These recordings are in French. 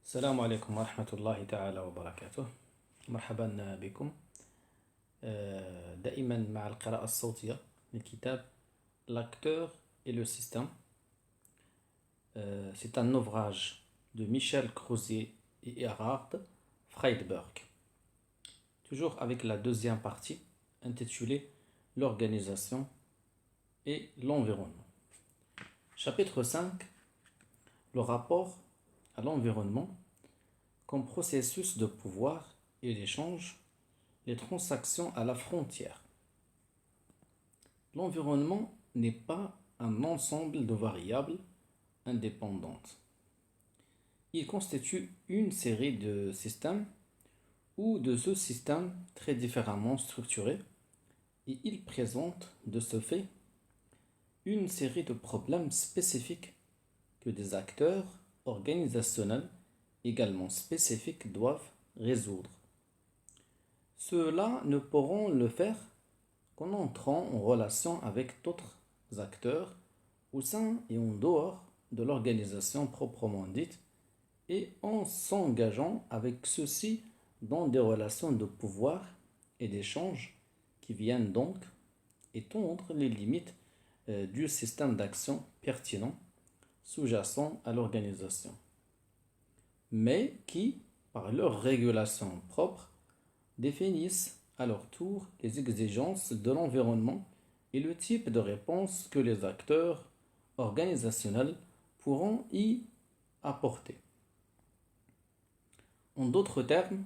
السلام عليكم ورحمة الله تعالى وبركاته. مرحبا بكم. دائما مع القراءة الصوتية لكتاب L'acteur et le système. C'est un ouvrage de Michel Crozier et Erhard Friedberg. Toujours avec la deuxième partie intitulée L'organisation et l'environnement. Chapitre 5. Le rapport à l'environnement comme processus de pouvoir et d'échange, les transactions à la frontière. L'environnement n'est pas un ensemble de variables indépendantes. Il constitue une série de systèmes ou de sous-systèmes très différemment structurés et il présente de ce fait une série de problèmes spécifiques que des acteurs organisationnels également spécifiques doivent résoudre. Ceux-là ne pourront le faire qu'en entrant en relation avec d'autres acteurs au sein et en dehors de l'organisation proprement dite et en s'engageant avec ceux-ci dans des relations de pouvoir et d'échange qui viennent donc étendre les limites du système d'action pertinent sous-jacent à l'organisation, mais qui, par leur régulation propre, définissent à leur tour les exigences de l'environnement et le type de réponse que les acteurs organisationnels pourront y apporter. En d'autres termes,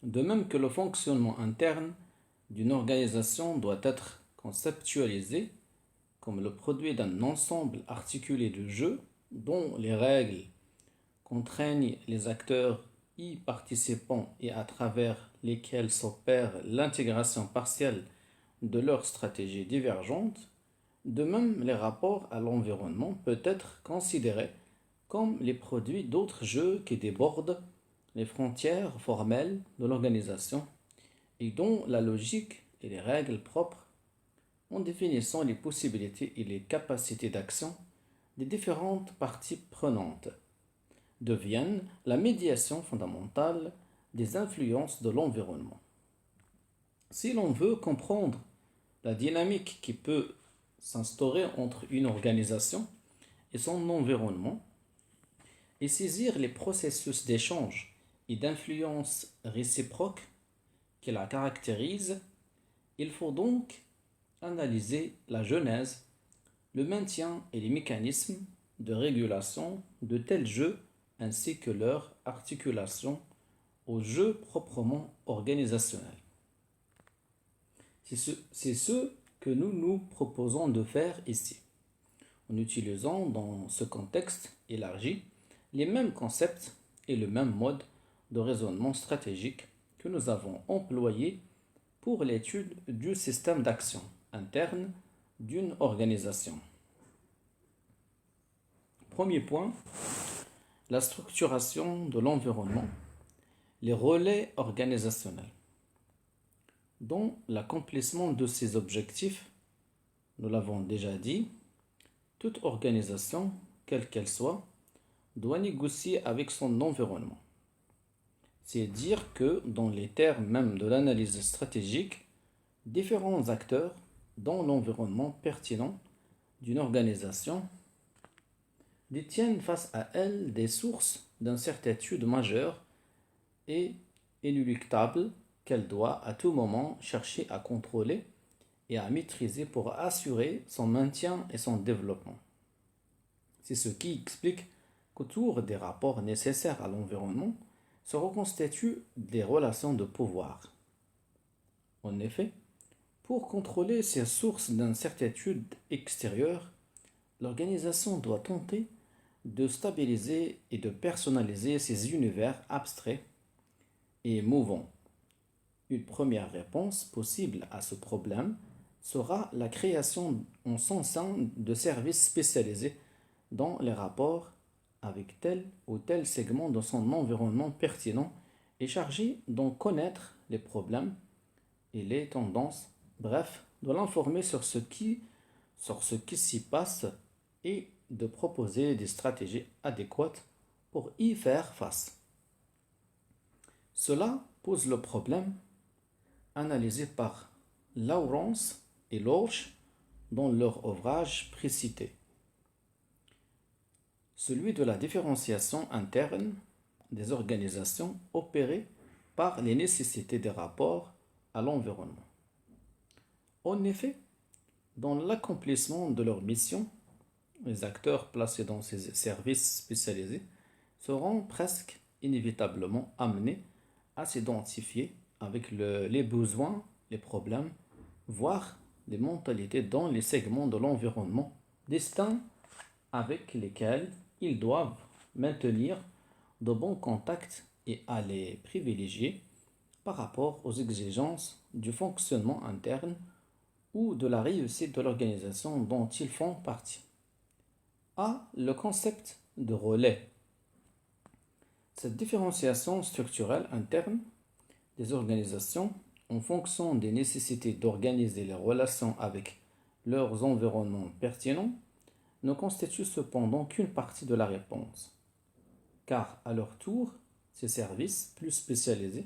de même que le fonctionnement interne d'une organisation doit être conceptualisé comme le produit d'un ensemble articulé de jeux dont les règles contraignent les acteurs y participant et à travers lesquels s'opère l'intégration partielle de leurs stratégies divergentes, de même les rapports à l'environnement peuvent être considérés comme les produits d'autres jeux qui débordent les frontières formelles de l'organisation et dont la logique et les règles propres, en définissant les possibilités et les capacités d'action des différentes parties prenantes, deviennent la médiation fondamentale des influences de l'environnement. Si l'on veut comprendre la dynamique qui peut s'instaurer entre une organisation et son environnement et saisir les processus d'échange et d'influence réciproque qui la caractérisent, il faut donc analyser la genèse, le maintien et les mécanismes de régulation de tels jeux ainsi que leur articulation au jeu proprement organisationnel. C'est ce que nous nous proposons de faire ici, en utilisant dans ce contexte élargi les mêmes concepts et le même mode de raisonnement stratégique que nous avons employé pour l'étude du système d'action interne d'une organisation. Premier point, la structuration de l'environnement, les relais organisationnels. Dans l'accomplissement de ces objectifs, nous l'avons déjà dit, toute organisation, quelle qu'elle soit, doit négocier avec son environnement. C'est dire que, dans les termes même de l'analyse stratégique, différents acteurs dans l'environnement pertinent d'une organisation détiennent face à elle des sources d'incertitude majeure et inéluctable qu'elle doit à tout moment chercher à contrôler et à maîtriser pour assurer son maintien et son développement. C'est ce qui explique qu'autour des rapports nécessaires à l'environnement se reconstituent des relations de pouvoir. En effet, pour contrôler ces sources d'incertitude extérieure, l'organisation doit tenter de stabiliser et de personnaliser ces univers abstraits et mouvants. Une première réponse possible à ce problème sera la création en son sein de services spécialisés dans les rapports avec tel ou tel segment de son environnement pertinent et chargé d'en connaître les problèmes et les tendances, bref, de l'informer sur ce qui s'y passe et de proposer des stratégies adéquates pour y faire face. Cela pose le problème analysé par Lawrence et Lorsch dans leur ouvrage précité, celui de la différenciation interne des organisations opérées par les nécessités des rapports à l'environnement. En effet, dans l'accomplissement de leur mission, les acteurs placés dans ces services spécialisés seront presque inévitablement amenés à s'identifier avec les besoins, les problèmes, voire les mentalités dans les segments de l'environnement distincts avec lesquels ils doivent maintenir de bons contacts et à les privilégier par rapport aux exigences du fonctionnement interne ou de la réussite de l'organisation dont ils font partie. A. Le concept de relais. Cette différenciation structurelle interne des organisations en fonction des nécessités d'organiser les relations avec leurs environnements pertinents ne constitue cependant qu'une partie de la réponse, car à leur tour, ces services plus spécialisés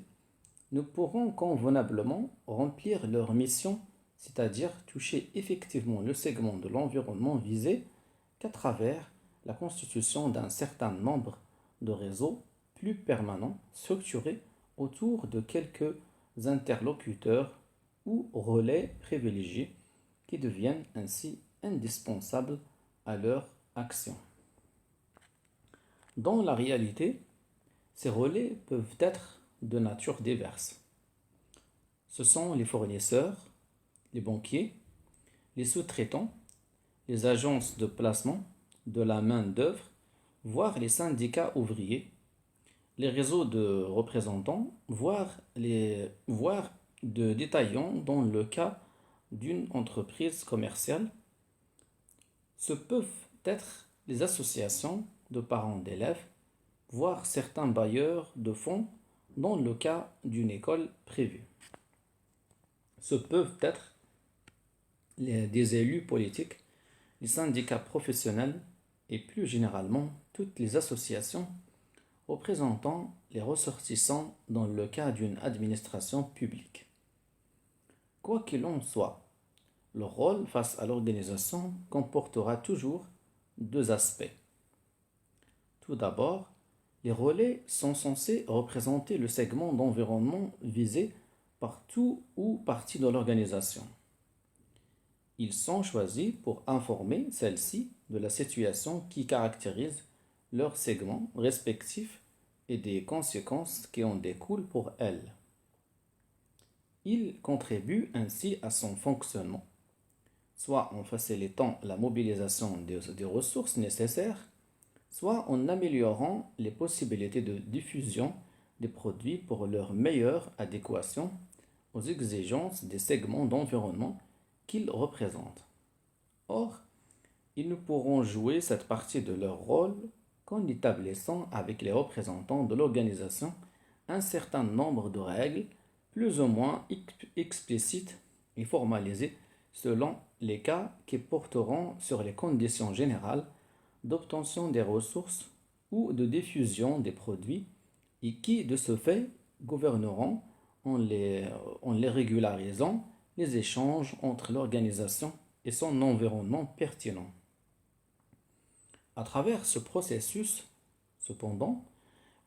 ne pourront convenablement remplir leur mission, c'est-à-dire toucher effectivement le segment de l'environnement visé qu'à travers la constitution d'un certain nombre de réseaux plus permanents structurés autour de quelques interlocuteurs ou relais privilégiés qui deviennent ainsi indispensables à leur action. Dans la réalité, ces relais peuvent être de nature diverse. Ce sont les fournisseurs, les banquiers, les sous-traitants, les agences de placement de la main-d'œuvre, voire les syndicats ouvriers, les réseaux de représentants, voire de détaillants dans le cas d'une entreprise commerciale. Ce peuvent être les associations de parents d'élèves, voire certains bailleurs de fonds dans le cas d'une école privée. Ce peuvent être des élus politiques, les syndicats professionnels et plus généralement toutes les associations représentant les ressortissants dans le cas d'une administration publique. Quoi qu'il en soit, le rôle face à l'organisation comportera toujours deux aspects. Tout d'abord, les relais sont censés représenter le segment d'environnement visé par tout ou partie de l'organisation. Ils sont choisis pour informer celle-ci de la situation qui caractérise leur segment respectif et des conséquences qui en découlent pour elle. Ils contribuent ainsi à son fonctionnement, soit en facilitant la mobilisation des ressources nécessaires, soit en améliorant les possibilités de diffusion des produits pour leur meilleure adéquation aux exigences des segments d'environnement qu'ils représentent. Or, ils ne pourront jouer cette partie de leur rôle qu'en établissant avec les représentants de l'organisation un certain nombre de règles plus ou moins explicites et formalisées selon les cas qui porteront sur les conditions générales d'obtention des ressources ou de diffusion des produits et qui, de ce fait, gouverneront en les régularisant les échanges entre l'organisation et son environnement pertinent. À travers ce processus, cependant,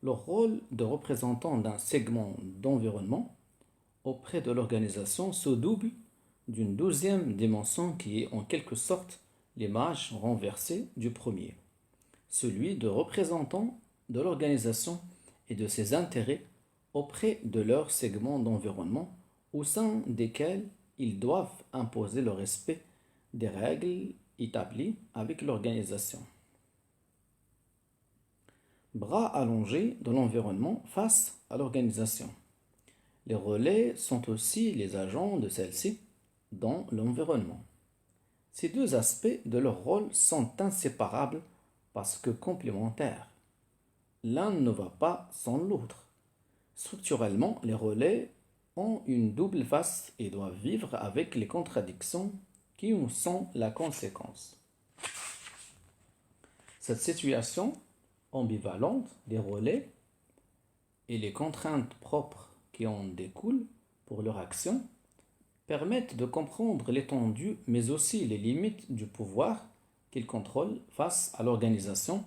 le rôle de représentant d'un segment d'environnement auprès de l'organisation se double d'une deuxième dimension qui est en quelque sorte l'image renversée du premier, celui de représentant de l'organisation et de ses intérêts auprès de leur segment d'environnement au sein desquels ils doivent imposer le respect des règles établies avec l'organisation. Bras allongés de l'environnement face à l'organisation. Les relais sont aussi les agents de celle-ci dans l'environnement. Ces deux aspects de leur rôle sont inséparables parce que complémentaires. L'un ne va pas sans l'autre. Structurellement, les relais ont une double face et doivent vivre avec les contradictions qui en sont la conséquence. Cette situation ambivalente des relais et les contraintes propres qui en découlent pour leur action permettent de comprendre l'étendue mais aussi les limites du pouvoir qu'ils contrôlent face à l'organisation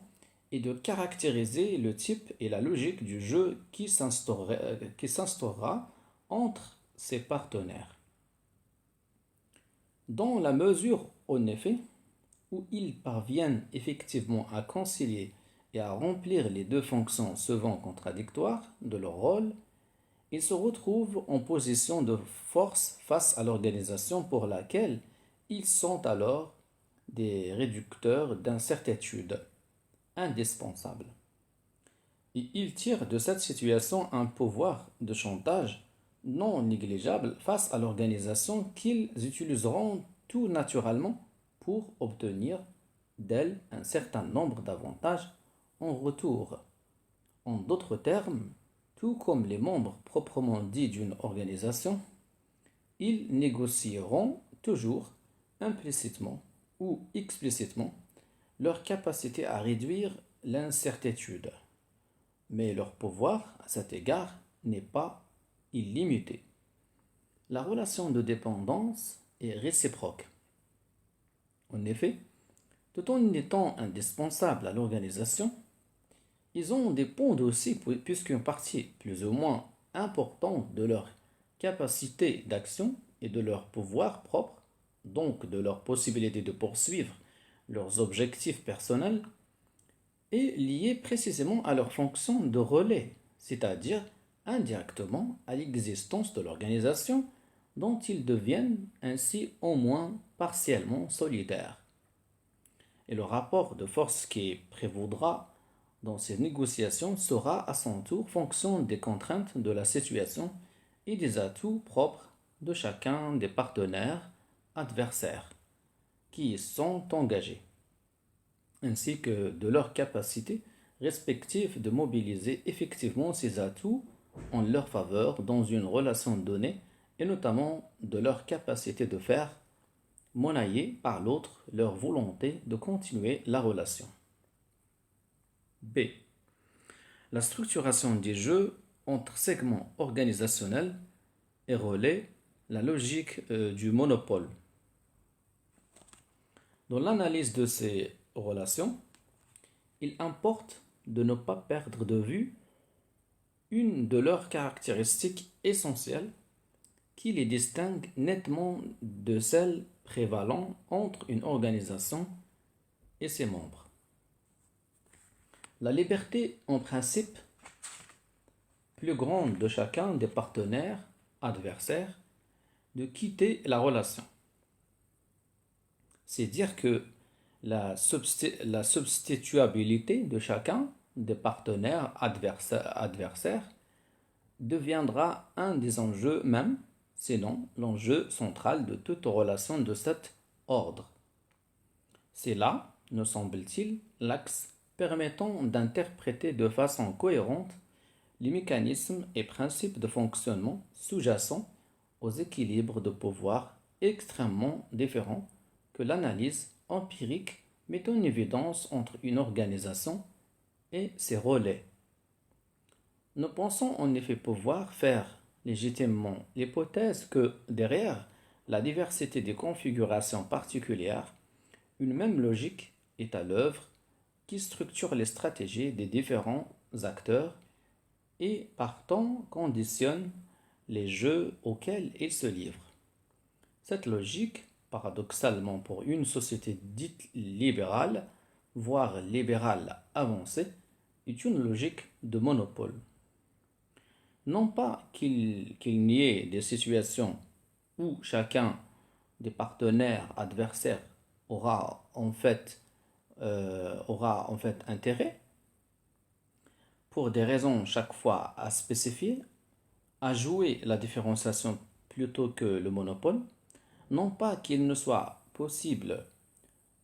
et de caractériser le type et la logique du jeu qui s'instaurera entre ses partenaires. Dans la mesure, en effet, où ils parviennent effectivement à concilier et à remplir les deux fonctions souvent contradictoires de leur rôle, ils se retrouvent en position de force face à l'organisation pour laquelle ils sont alors des réducteurs d'incertitude indispensables. Et ils tirent de cette situation un pouvoir de chantage non négligeable face à l'organisation qu'ils utiliseront tout naturellement pour obtenir d'elle un certain nombre d'avantages en retour. En d'autres termes, tout comme les membres proprement dits d'une organisation, ils négocieront toujours, implicitement ou explicitement, leur capacité à réduire l'incertitude. Mais leur pouvoir, à cet égard, n'est pas illimité. La relation de dépendance est réciproque. En effet, tout en étant indispensables à l'organisation, ils en dépendent aussi puisqu'une partie plus ou moins importante de leur capacité d'action et de leur pouvoir propre, donc de leur possibilité de poursuivre leurs objectifs personnels, est liée précisément à leur fonction de relais, c'est-à-dire indirectement à l'existence de l'organisation dont ils deviennent ainsi au moins partiellement solidaires. Et le rapport de force qui prévaudra dans ces négociations sera à son tour fonction des contraintes de la situation et des atouts propres de chacun des partenaires adversaires qui y sont engagés, ainsi que de leur capacité respective de mobiliser effectivement ces atouts en leur faveur dans une relation donnée et notamment de leur capacité de faire monnayer par l'autre leur volonté de continuer la relation. B. La structuration des jeux entre segments organisationnels et relais, la logique du monopole. Dans l'analyse de ces relations, il importe de ne pas perdre de vue une de leurs caractéristiques essentielles qui les distingue nettement de celles prévalant entre une organisation et ses membres. La liberté en principe plus grande de chacun des partenaires adversaires de quitter la relation. C'est dire que la substituabilité de chacun des partenaires adversaires deviendra un des enjeux même, sinon l'enjeu central de toute relation de cet ordre. C'est là, nous semble-t-il, l'axe permettant d'interpréter de façon cohérente les mécanismes et principes de fonctionnement sous-jacents aux équilibres de pouvoir extrêmement différents que l'analyse empirique met en évidence entre une organisation et ses relais. Nous pensons en effet pouvoir faire légitimement l'hypothèse que derrière la diversité des configurations particulières, une même logique est à l'œuvre qui structure les stratégies des différents acteurs et partant conditionne les jeux auxquels ils se livrent. Cette logique, paradoxalement pour une société dite libérale, voire libérale avancée, est une logique de monopole. Non pas qu'il n'y ait des situations où chacun des partenaires adversaires aura en fait intérêt, pour des raisons chaque fois à spécifier, à jouer la différenciation plutôt que le monopole, non pas qu'il ne soit possible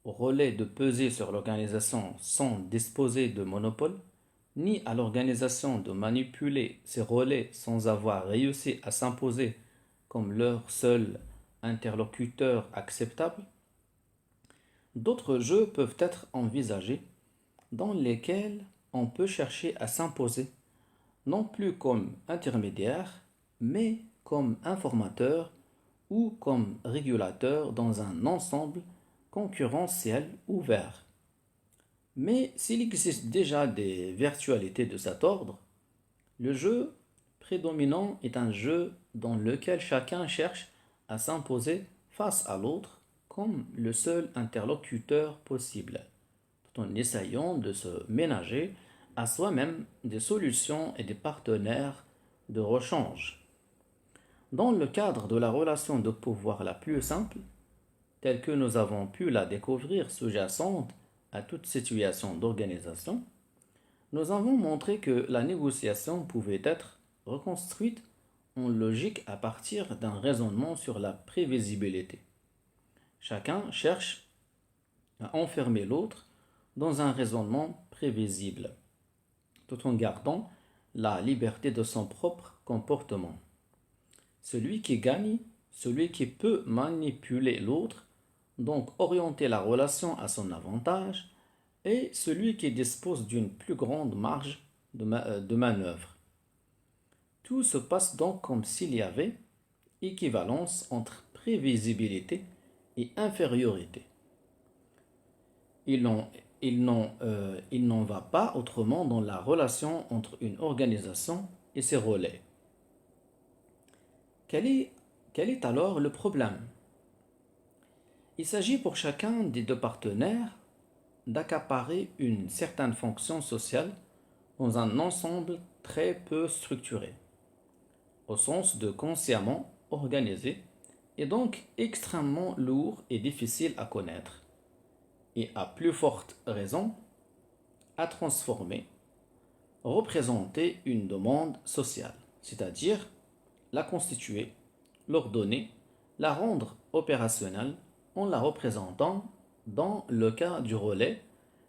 au relais de peser sur l'organisation sans disposer de monopole, ni à l'organisation de manipuler ces relais sans avoir réussi à s'imposer comme leur seul interlocuteur acceptable. D'autres jeux peuvent être envisagés dans lesquels on peut chercher à s'imposer non plus comme intermédiaire, mais comme informateur ou comme régulateur dans un ensemble concurrentiel ouvert. Mais s'il existe déjà des virtualités de cet ordre, le jeu prédominant est un jeu dans lequel chacun cherche à s'imposer face à l'autre comme le seul interlocuteur possible, tout en essayant de se ménager à soi-même des solutions et des partenaires de rechange. Dans le cadre de la relation de pouvoir la plus simple, telle que nous avons pu la découvrir sous-jacente à toute situation d'organisation, nous avons montré que la négociation pouvait être reconstruite en logique à partir d'un raisonnement sur la prévisibilité. Chacun cherche à enfermer l'autre dans un raisonnement prévisible, tout en gardant la liberté de son propre comportement. Celui qui gagne, celui qui peut manipuler l'autre, donc orienter la relation à son avantage, et celui qui dispose d'une plus grande marge de manœuvre. Tout se passe donc comme s'il y avait équivalence entre prévisibilité et infériorité. Il n'en va pas autrement dans la relation entre une organisation et ses relais. Quel est alors le problème? Il s'agit pour chacun des deux partenaires d'accaparer une certaine fonction sociale dans un ensemble très peu structuré, au sens de consciemment organisé, et donc extrêmement lourd et difficile à connaître, et à plus forte raison à transformer, représenter une demande sociale, c'est-à-dire la constituer, l'ordonner, la rendre opérationnelle en la représentant, dans le cas du relais,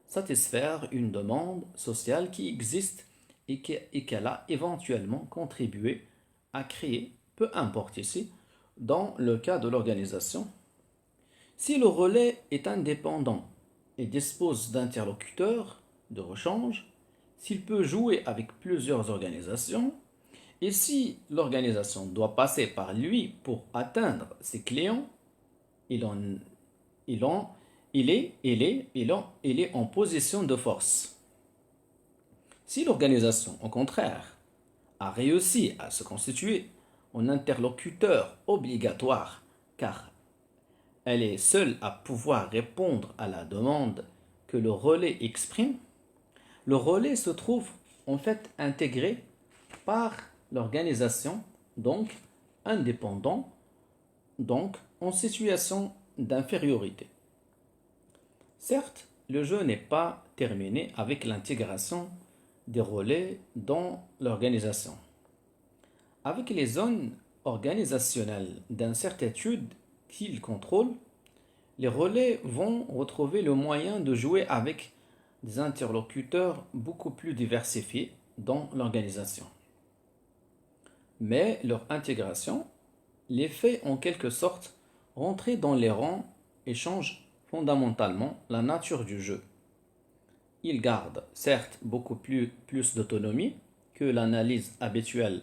satisfaire une demande sociale qui existe et qu'elle a éventuellement contribué à créer, peu importe ici, dans le cas de l'organisation. Si le relais est indépendant et dispose d'interlocuteurs de rechange, s'il peut jouer avec plusieurs organisations, et si l'organisation doit passer par lui pour atteindre ses clients, il, en, il, en, il est en position de force. Si l'organisation, au contraire, a réussi à se constituer en interlocuteur obligatoire, car elle est seule à pouvoir répondre à la demande que le relais exprime, le relais se trouve en fait intégré par l'organisation, donc indépendant, donc en situation d'infériorité. Certes, le jeu n'est pas terminé avec l'intégration des relais dans l'organisation. Avec les zones organisationnelles d'incertitude qu'ils contrôlent, les relais vont retrouver le moyen de jouer avec des interlocuteurs beaucoup plus diversifiés dans l'organisation. Mais leur intégration les fait en quelque sorte rentrer dans les rangs et change fondamentalement la nature du jeu. Ils gardent certes beaucoup plus d'autonomie que l'analyse habituelle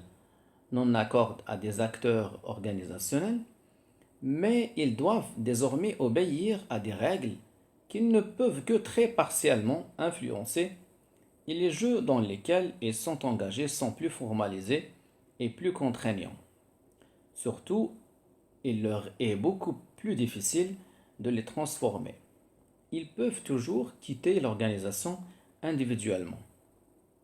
n'en accorde à des acteurs organisationnels, mais ils doivent désormais obéir à des règles qu'ils ne peuvent que très partiellement influencer, et les jeux dans lesquels ils sont engagés sont plus formalisés et plus contraignants. Surtout, il leur est beaucoup plus difficile de les transformer. Ils peuvent toujours quitter l'organisation individuellement,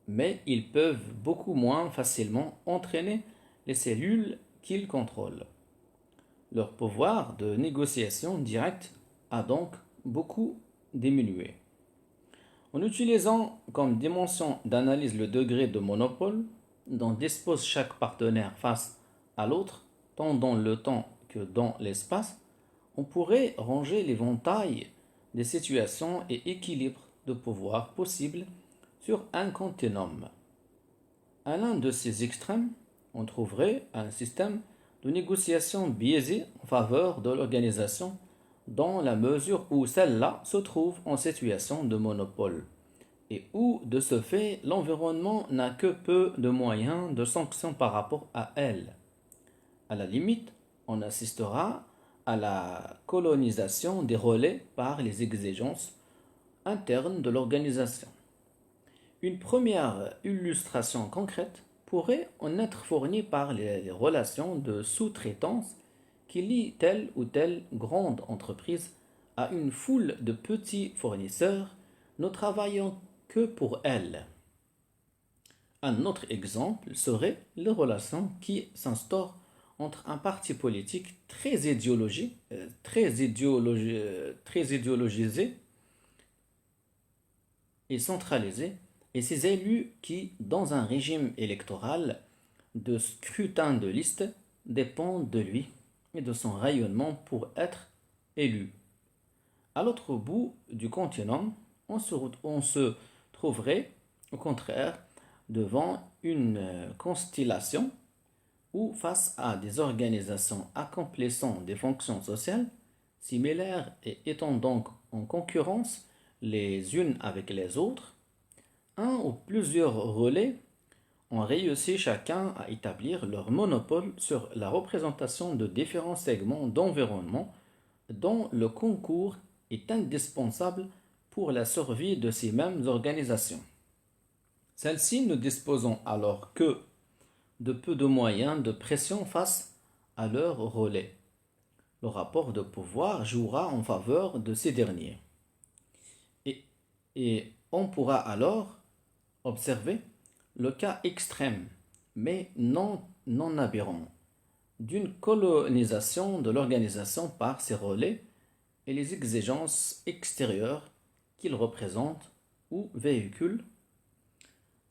mais ils peuvent beaucoup moins facilement entraîner les cellules qu'ils contrôlent. Leur pouvoir de négociation directe a donc beaucoup diminué. En utilisant comme dimension d'analyse le degré de monopole dont dispose chaque partenaire face à l'autre, tant dans le temps que dans l'espace, on pourrait ranger l'éventail des situations et équilibres de pouvoir possibles sur un continuum. À l'un de ces extrêmes, on trouverait un système de négociation biaisé en faveur de l'organisation dans la mesure où celle-là se trouve en situation de monopole, et où, de ce fait, l'environnement n'a que peu de moyens de sanction par rapport à elle. À la limite, on assistera à la colonisation des relais par les exigences internes de l'organisation. Une première illustration concrète pourrait en être fournie par les relations de sous-traitance qui lient telle ou telle grande entreprise à une foule de petits fournisseurs ne travaillant que pour elle. Un autre exemple serait les relations qui s'instaurent entre un parti politique très idéologisé et centralisé et ses élus qui, dans un régime électoral de scrutin de liste, dépendent de lui et de son rayonnement pour être élus. À l'autre bout du continent, on se trouverait, au contraire, devant une constellation où, face à des organisations accomplissant des fonctions sociales similaires et étant donc en concurrence les unes avec les autres, un ou plusieurs relais ont réussi chacun à établir leur monopole sur la représentation de différents segments d'environnement dont le concours est indispensable pour la survie de ces mêmes organisations. Celles-ci ne disposant alors que de peu de moyens de pression face à leurs relais. Le rapport de pouvoir jouera en faveur de ces derniers. Et, et on pourra alors observer le cas extrême, mais non aberrant, d'une colonisation de l'organisation par ses relais et les exigences extérieures qu'ils représentent ou véhiculent.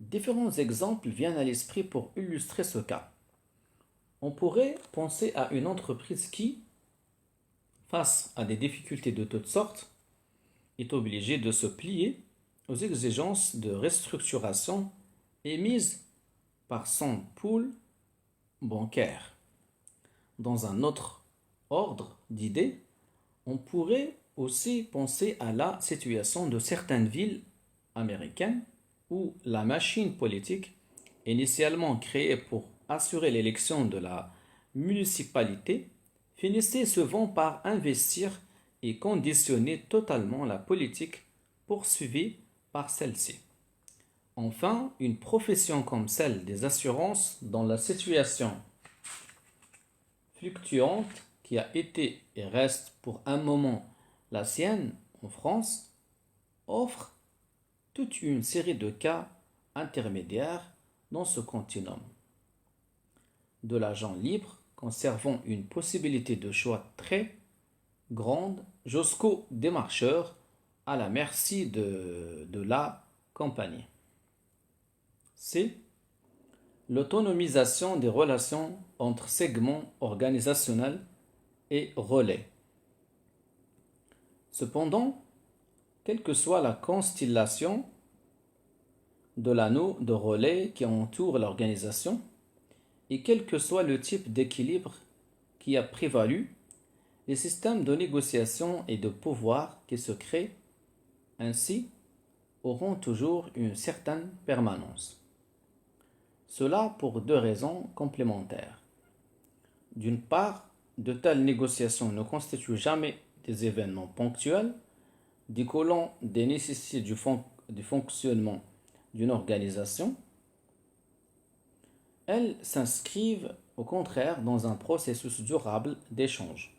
Différents exemples viennent à l'esprit pour illustrer ce cas. On pourrait penser à une entreprise qui, face à des difficultés de toutes sortes, est obligée de se plier aux exigences de restructuration émises par son pool bancaire. Dans un autre ordre d'idées, on pourrait aussi penser à la situation de certaines villes américaines où la machine politique, initialement créée pour assurer l'élection de la municipalité, finissait souvent par investir et conditionner totalement la politique poursuivie par celle-ci. Enfin, une profession comme celle des assurances dans la situation fluctuante qui a été et reste pour un moment la sienne en France offre toute une série de cas intermédiaires dans ce continuum. De l'agent libre conservant une possibilité de choix très grande jusqu'au démarcheur à la merci de la compagnie. C. L'autonomisation des relations entre segments organisationnels et relais. Cependant, quelle que soit la constellation de l'anneau de relais qui entoure l'organisation, et quel que soit le type d'équilibre qui a prévalu, les systèmes de négociation et de pouvoir qui se créent ainsi auront toujours une certaine permanence. Cela pour deux raisons complémentaires. D'une part, de telles négociations ne constituent jamais des événements ponctuels, découlant des nécessités du fonctionnement d'une organisation. Elles s'inscrivent au contraire dans un processus durable d'échange.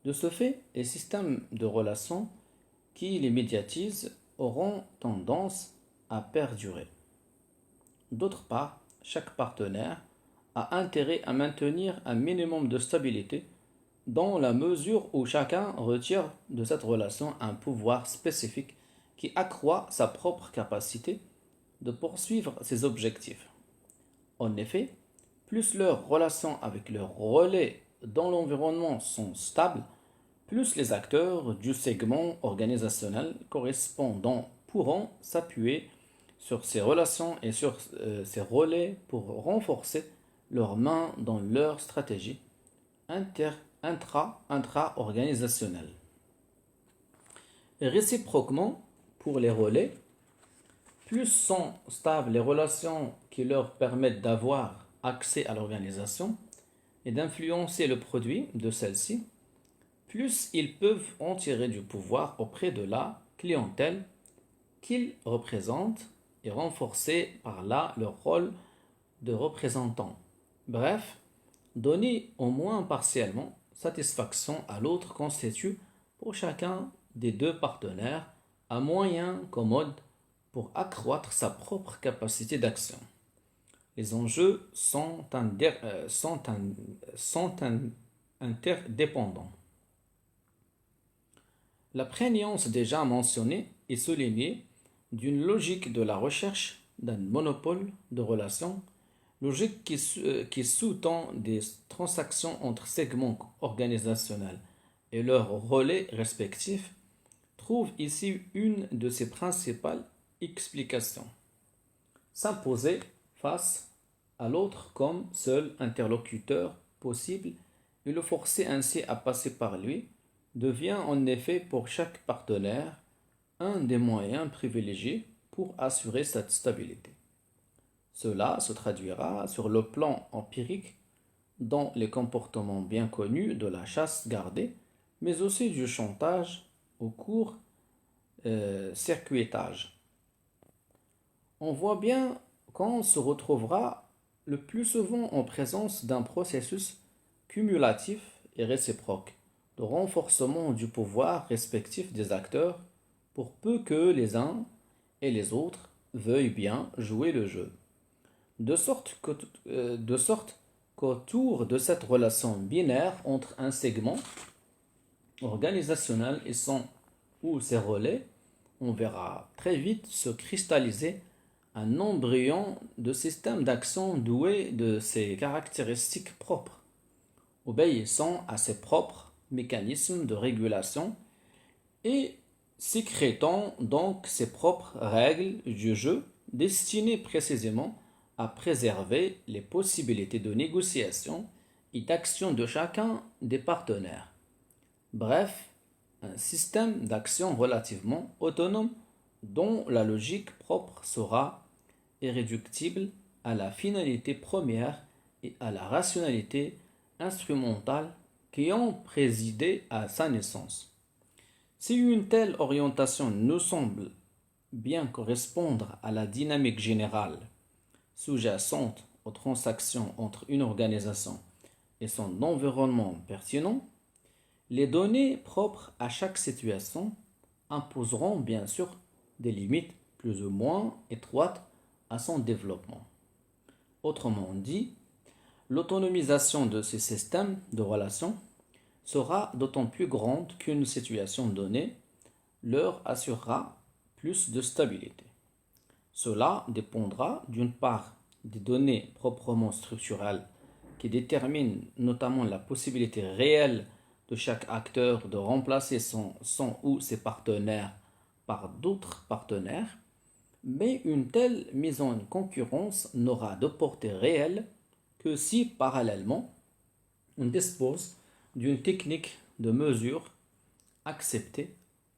De ce fait, les systèmes de relations qui les médiatisent auront tendance à perdurer. D'autre part, chaque partenaire a intérêt à maintenir un minimum de stabilité dans la mesure où chacun retire de cette relation un pouvoir spécifique qui accroît sa propre capacité de poursuivre ses objectifs. En effet, plus leurs relations avec leurs relais dans l'environnement sont stables, plus les acteurs du segment organisationnel correspondant pourront s'appuyer sur ces relations et sur ces relais pour renforcer leurs mains dans leur stratégie intra-organisationnelle. Réciproquement, pour les relais, Plus sont stables les relations qui leur permettent d'avoir accès à l'organisation et d'influencer le produit de celle-ci, plus ils peuvent en tirer du pouvoir auprès de la clientèle qu'ils représentent et renforcer par là leur rôle de représentant. Bref, donner au moins partiellement satisfaction à l'autre constitue pour chacun des deux partenaires un moyen commode pour accroître sa propre capacité d'action. Les enjeux sont interdépendants. La prégnance déjà mentionnée est soulignée d'une logique de la recherche d'un monopole de relations, logique qui sous-tend des transactions entre segments organisationnels et leurs relais respectifs, trouve ici une de ses principales explications. S'imposer face à l'autre comme seul interlocuteur possible et le forcer ainsi à passer par lui devient en effet pour chaque partenaire un des moyens privilégiés pour assurer cette stabilité. Cela se traduira sur le plan empirique dans les comportements bien connus de la chasse gardée, mais aussi du chantage au court circuitage. On voit bien qu'on se retrouvera le plus souvent en présence d'un processus cumulatif et réciproque de renforcement du pouvoir respectif des acteurs pour peu que les uns et les autres veuillent bien jouer le jeu. De sorte qu'autour de cette relation binaire entre un segment organisationnel et son ou ses relais, on verra très vite se cristalliser un embryon de système d'action doué de ses caractéristiques propres, obéissant à ses propres mécanismes de régulation et sécrétant donc ses propres règles du jeu destinées précisément à préserver les possibilités de négociation et d'action de chacun des partenaires. Bref, un système d'action relativement autonome dont la logique propre sera irréductible à la finalité première et à la rationalité instrumentale qui ont présidé à sa naissance. Si une telle orientation nous semble bien correspondre à la dynamique générale sous-jacente aux transactions entre une organisation et son environnement pertinent, les données propres à chaque situation imposeront bien sûr des limites plus ou moins étroites à son développement. Autrement dit, l'autonomisation de ces systèmes de relations sera d'autant plus grande qu'une situation donnée leur assurera plus de stabilité. Cela dépendra d'une part des données proprement structurelles qui déterminent notamment la possibilité réelle de chaque acteur de remplacer son ou ses partenaires par d'autres partenaires, mais une telle mise en concurrence n'aura de portée réelle que si parallèlement on dispose d'une technique de mesure acceptée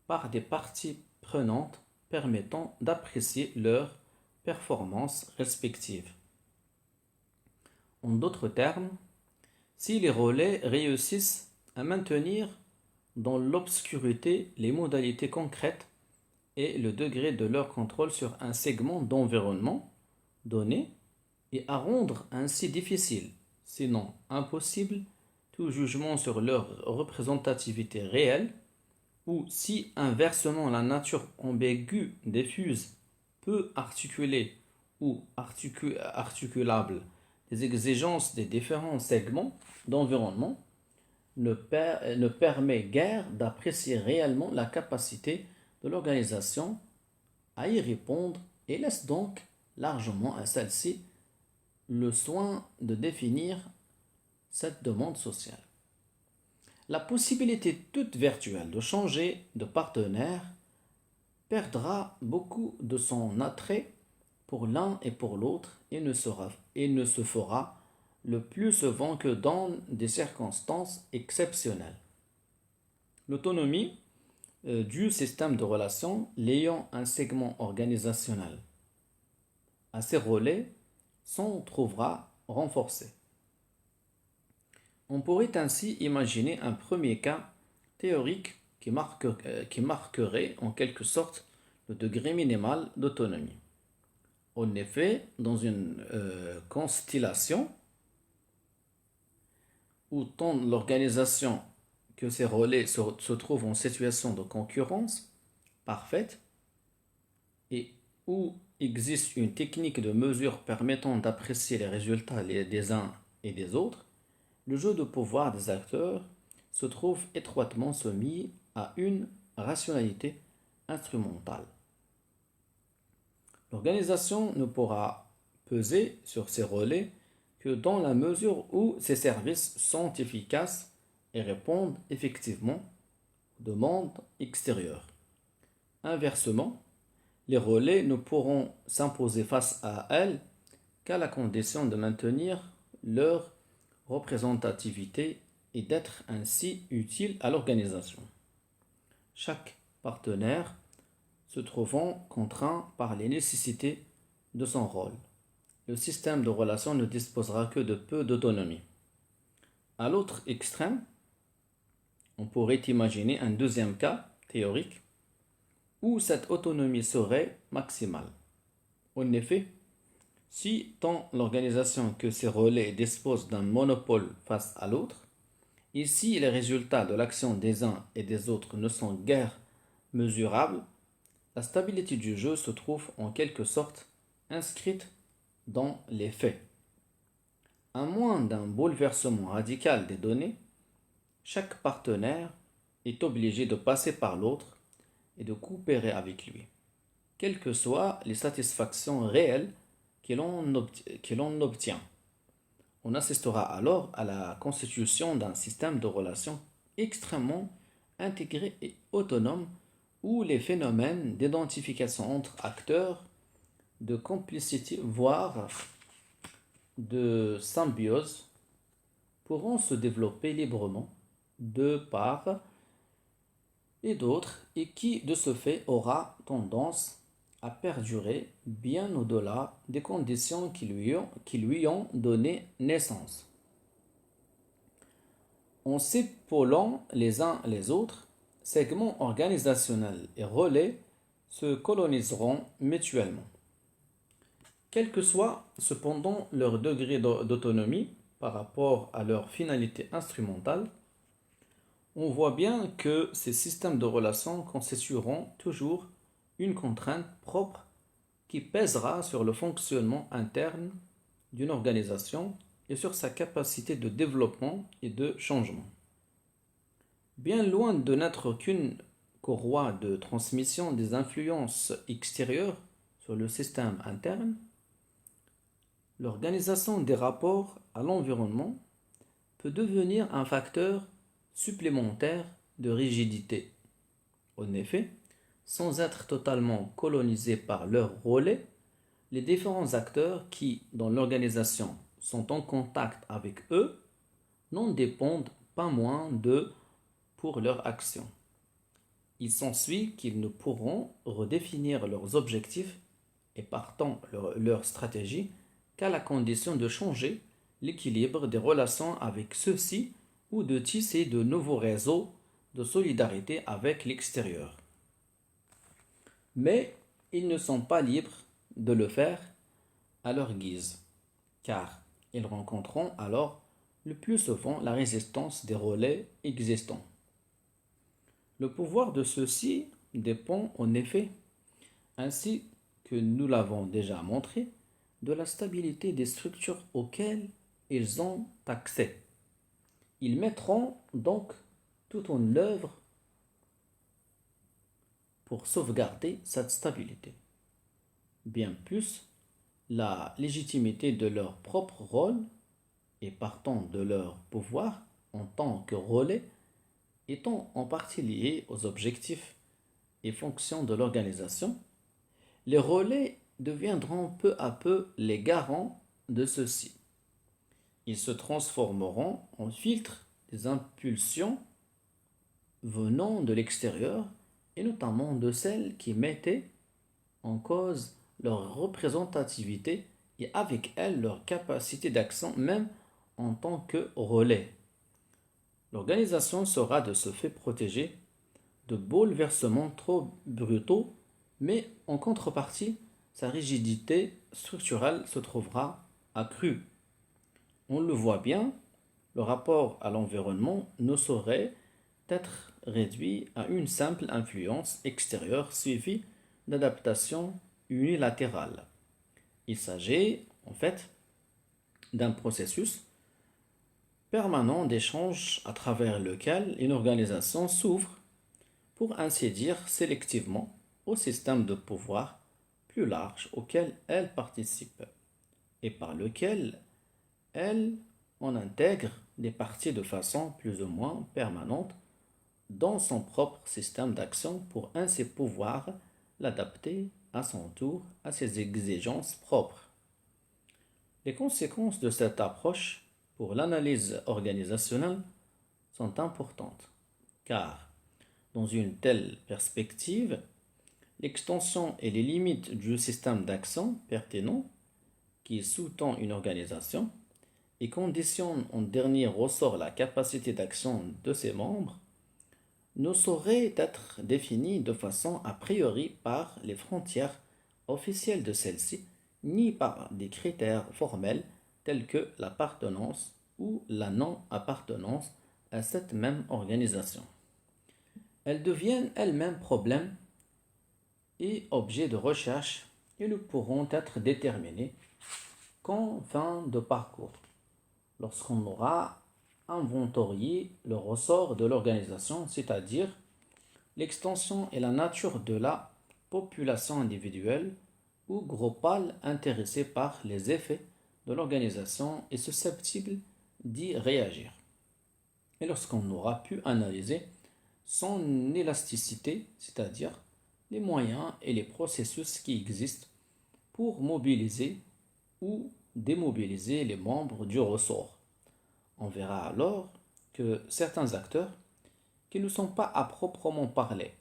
par des parties prenantes permettant d'apprécier leurs performances respectives. En d'autres termes, si les relais réussissent à maintenir dans l'obscurité les modalités concrètes et le degré de leur contrôle sur un segment d'environnement donné et à rendre ainsi difficile, sinon impossible, tout jugement sur leur représentativité réelle, ou si inversement la nature ambiguë, diffuse, peu articulée ou articulable des exigences des différents segments d'environnement ne permet guère d'apprécier réellement la capacité de l'organisation à y répondre et laisse donc largement à celle-ci le soin de définir cette demande sociale. La possibilité toute virtuelle de changer de partenaire perdra beaucoup de son attrait pour l'un et pour l'autre et ne se fera le plus souvent que dans des circonstances exceptionnelles. L'autonomie du système de relations l'ayant un segment organisationnel à ces relais s'en trouvera renforcé. On pourrait ainsi imaginer un premier cas théorique qui marquerait en quelque sorte le degré minimal d'autonomie. En effet, dans une constellation où tant l'organisation que ces relais se trouvent en situation de concurrence parfaite et où existe une technique de mesure permettant d'apprécier les résultats des uns et des autres, le jeu de pouvoir des acteurs se trouve étroitement soumis à une rationalité instrumentale. L'organisation ne pourra peser sur ces relais que dans la mesure où ces services sont efficaces et répondent effectivement aux demandes extérieures. Inversement, les relais ne pourront s'imposer face à elles qu'à la condition de maintenir leur représentativité et d'être ainsi utiles à l'organisation. Chaque partenaire se trouvant contraint par les nécessités de son rôle. Le système de relations ne disposera que de peu d'autonomie. À l'autre extrême, on pourrait imaginer un deuxième cas théorique où cette autonomie serait maximale. En effet, si tant l'organisation que ses relais disposent d'un monopole face à l'autre, et si les résultats de l'action des uns et des autres ne sont guère mesurables, la stabilité du jeu se trouve en quelque sorte inscrite dans les faits. À moins d'un bouleversement radical des données, chaque partenaire est obligé de passer par l'autre et de coopérer avec lui, quelles que soient les satisfactions réelles que l'on obtient. On assistera alors à la constitution d'un système de relations extrêmement intégré et autonome où les phénomènes d'identification entre acteurs, de complicité, voire de symbiose, pourront se développer librement de part et d'autre et qui, de ce fait, aura tendance à perdurer bien au-delà des conditions qui lui ont donné naissance. En s'épaulant les uns les autres, segments organisationnels et relais se coloniseront mutuellement. Quel que soit cependant leur degré d'autonomie par rapport à leur finalité instrumentale, on voit bien que ces systèmes de relations constitueront toujours une contrainte propre qui pèsera sur le fonctionnement interne d'une organisation et sur sa capacité de développement et de changement. Bien loin de n'être qu'une courroie de transmission des influences extérieures sur le système interne, l'organisation des rapports à l'environnement peut devenir un facteur supplémentaire de rigidité. En effet, sans être totalement colonisés par leurs relais, les différents acteurs qui, dans l'organisation, sont en contact avec eux, n'en dépendent pas moins d'eux pour leur action. Il s'ensuit qu'ils ne pourront redéfinir leurs objectifs et partant leur stratégie qu'à la condition de changer l'équilibre des relations avec ceux-ci ou de tisser de nouveaux réseaux de solidarité avec l'extérieur. Mais ils ne sont pas libres de le faire à leur guise, car ils rencontreront alors le plus souvent la résistance des relais existants. Le pouvoir de ceux-ci dépend en effet, ainsi que nous l'avons déjà montré, de la stabilité des structures auxquelles ils ont accès. Ils mettront donc tout en œuvre pour sauvegarder cette stabilité. Bien plus, la légitimité de leur propre rôle et partant de leur pouvoir en tant que relais étant en partie liée aux objectifs et fonctions de l'organisation, les relais deviendront peu à peu les garants de ceux-ci. Ils se transformeront en filtres des impulsions venant de l'extérieur et notamment de celles qui mettaient en cause leur représentativité et avec elle leur capacité d'action même en tant que relais. L'organisation sera de ce fait protégée de bouleversements trop brutaux, mais en contrepartie, sa rigidité structurelle se trouvera accrue. On le voit bien, le rapport à l'environnement ne saurait être réduit à une simple influence extérieure suivie d'adaptation unilatérale. Il s'agit, en fait, d'un processus permanent d'échange à travers lequel une organisation s'ouvre, pour ainsi dire sélectivement, au système de pouvoir plus large auquel elle participe et par lequel elle en intègre des parties de façon plus ou moins permanente dans son propre système d'action pour ainsi pouvoir l'adapter à son tour à ses exigences propres. Les conséquences de cette approche pour l'analyse organisationnelle sont importantes, car dans une telle perspective, l'extension et les limites du système d'action pertinent qui sous-tend une organisation et conditionne en dernier ressort la capacité d'action de ses membres ne sauraient être définies de façon a priori par les frontières officielles de celle-ci, ni par des critères formels tels que l'appartenance ou la non-appartenance à cette même organisation. Elles deviennent elles-mêmes problèmes et objets de recherche et ne pourront être déterminés qu'en fin de parcours, lorsqu'on aura inventorié le ressort de l'organisation, c'est-à-dire l'extension et la nature de la population individuelle ou groupale intéressée par les effets de l'organisation et susceptible d'y réagir. Et lorsqu'on aura pu analyser son élasticité, c'est-à-dire les moyens et les processus qui existent pour mobiliser ou démobiliser les membres du ressort. On verra alors que certains acteurs qui ne sont pas à proprement parler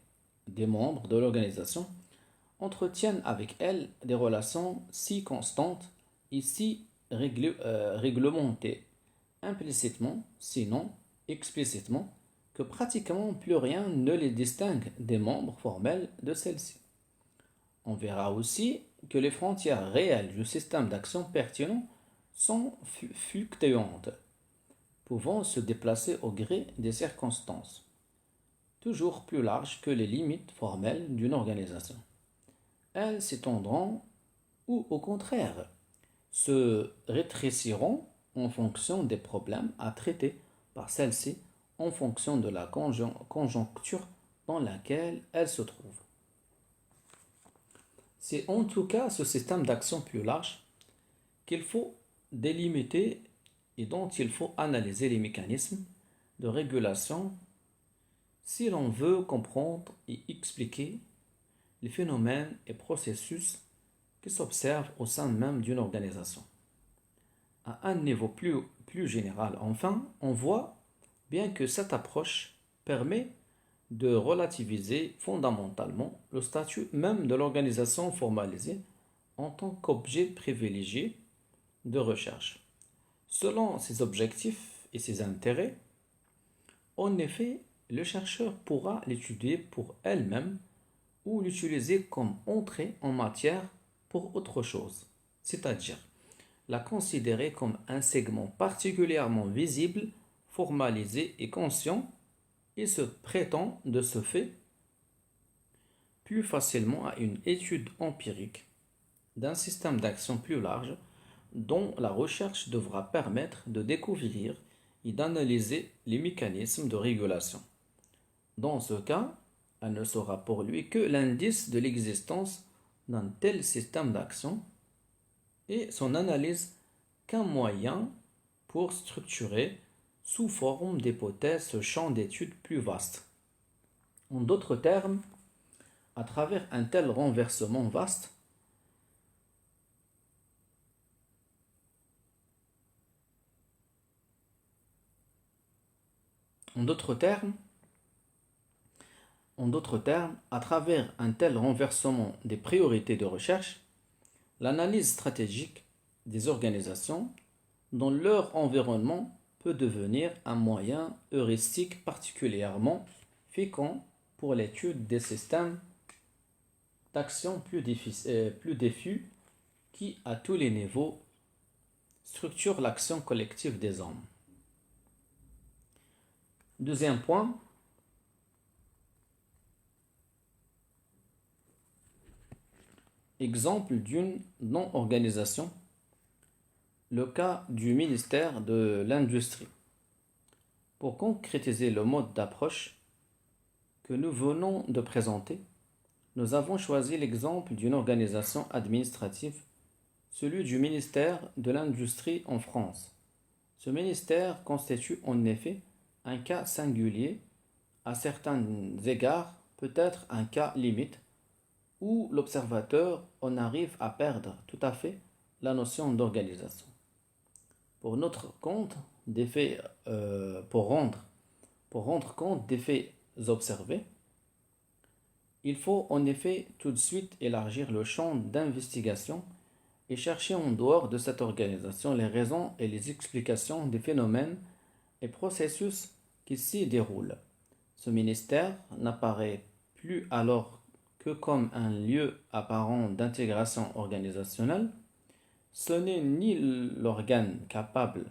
des membres de l'organisation entretiennent avec elle des relations si constantes et si réglementées, implicitement, sinon explicitement, que pratiquement plus rien ne les distingue des membres formels de celle-ci. On verra aussi que les frontières réelles du système d'action pertinent sont fluctuantes, pouvant se déplacer au gré des circonstances, toujours plus larges que les limites formelles d'une organisation. Elles s'étendront ou au contraire se rétréciront en fonction des problèmes à traiter par celle-ci, en fonction de la conjoncture dans laquelle elles se trouvent. C'est en tout cas ce système d'action plus large qu'il faut délimiter et dont il faut analyser les mécanismes de régulation si l'on veut comprendre et expliquer les phénomènes et processus qui s'observent au sein même d'une organisation. À un niveau plus général, enfin, on voit bien que cette approche permet de relativiser fondamentalement le statut même de l'organisation formalisée en tant qu'objet privilégié de recherche. Selon ses objectifs et ses intérêts, en effet, le chercheur pourra l'étudier pour elle-même ou l'utiliser comme entrée en matière pour autre chose, c'est-à-dire la considérer comme un segment particulièrement visible, formalisé et conscient, et se prétend de ce fait plus facilement à une étude empirique d'un système d'action plus large dont la recherche devra permettre de découvrir et d'analyser les mécanismes de régulation. Dans ce cas, elle ne sera pour lui que l'indice de l'existence d'un tel système d'action et son analyse qu'un moyen pour structurer sous forme d'hypothèses ce champ d'études plus vaste. En d'autres termes, à travers un tel renversement vaste, en d'autres termes, à travers un tel renversement des priorités de recherche, L'analyse stratégique des organisations dans leur environnement peut devenir un moyen heuristique particulièrement fécond pour l'étude des systèmes d'action plus diffus qui, à tous les niveaux, structurent l'action collective des hommes. Deuxième point, exemple d'une non-organisation, le cas du ministère de l'Industrie. Pour concrétiser le mode d'approche que nous venons de présenter, nous avons choisi l'exemple d'une organisation administrative, celui du ministère de l'Industrie en France. Ce ministère constitue en effet un cas singulier, à certains égards peut-être un cas limite, où l'observateur en arrive à perdre tout à fait la notion d'organisation. Pour notre compte des faits, pour rendre compte des faits observés, il faut en effet tout de suite élargir le champ d'investigation et chercher en dehors de cette organisation les raisons et les explications des phénomènes et processus qui s'y déroulent. Ce ministère n'apparaît plus alors que comme un lieu apparent d'intégration organisationnelle. Ce n'est ni l'organe capable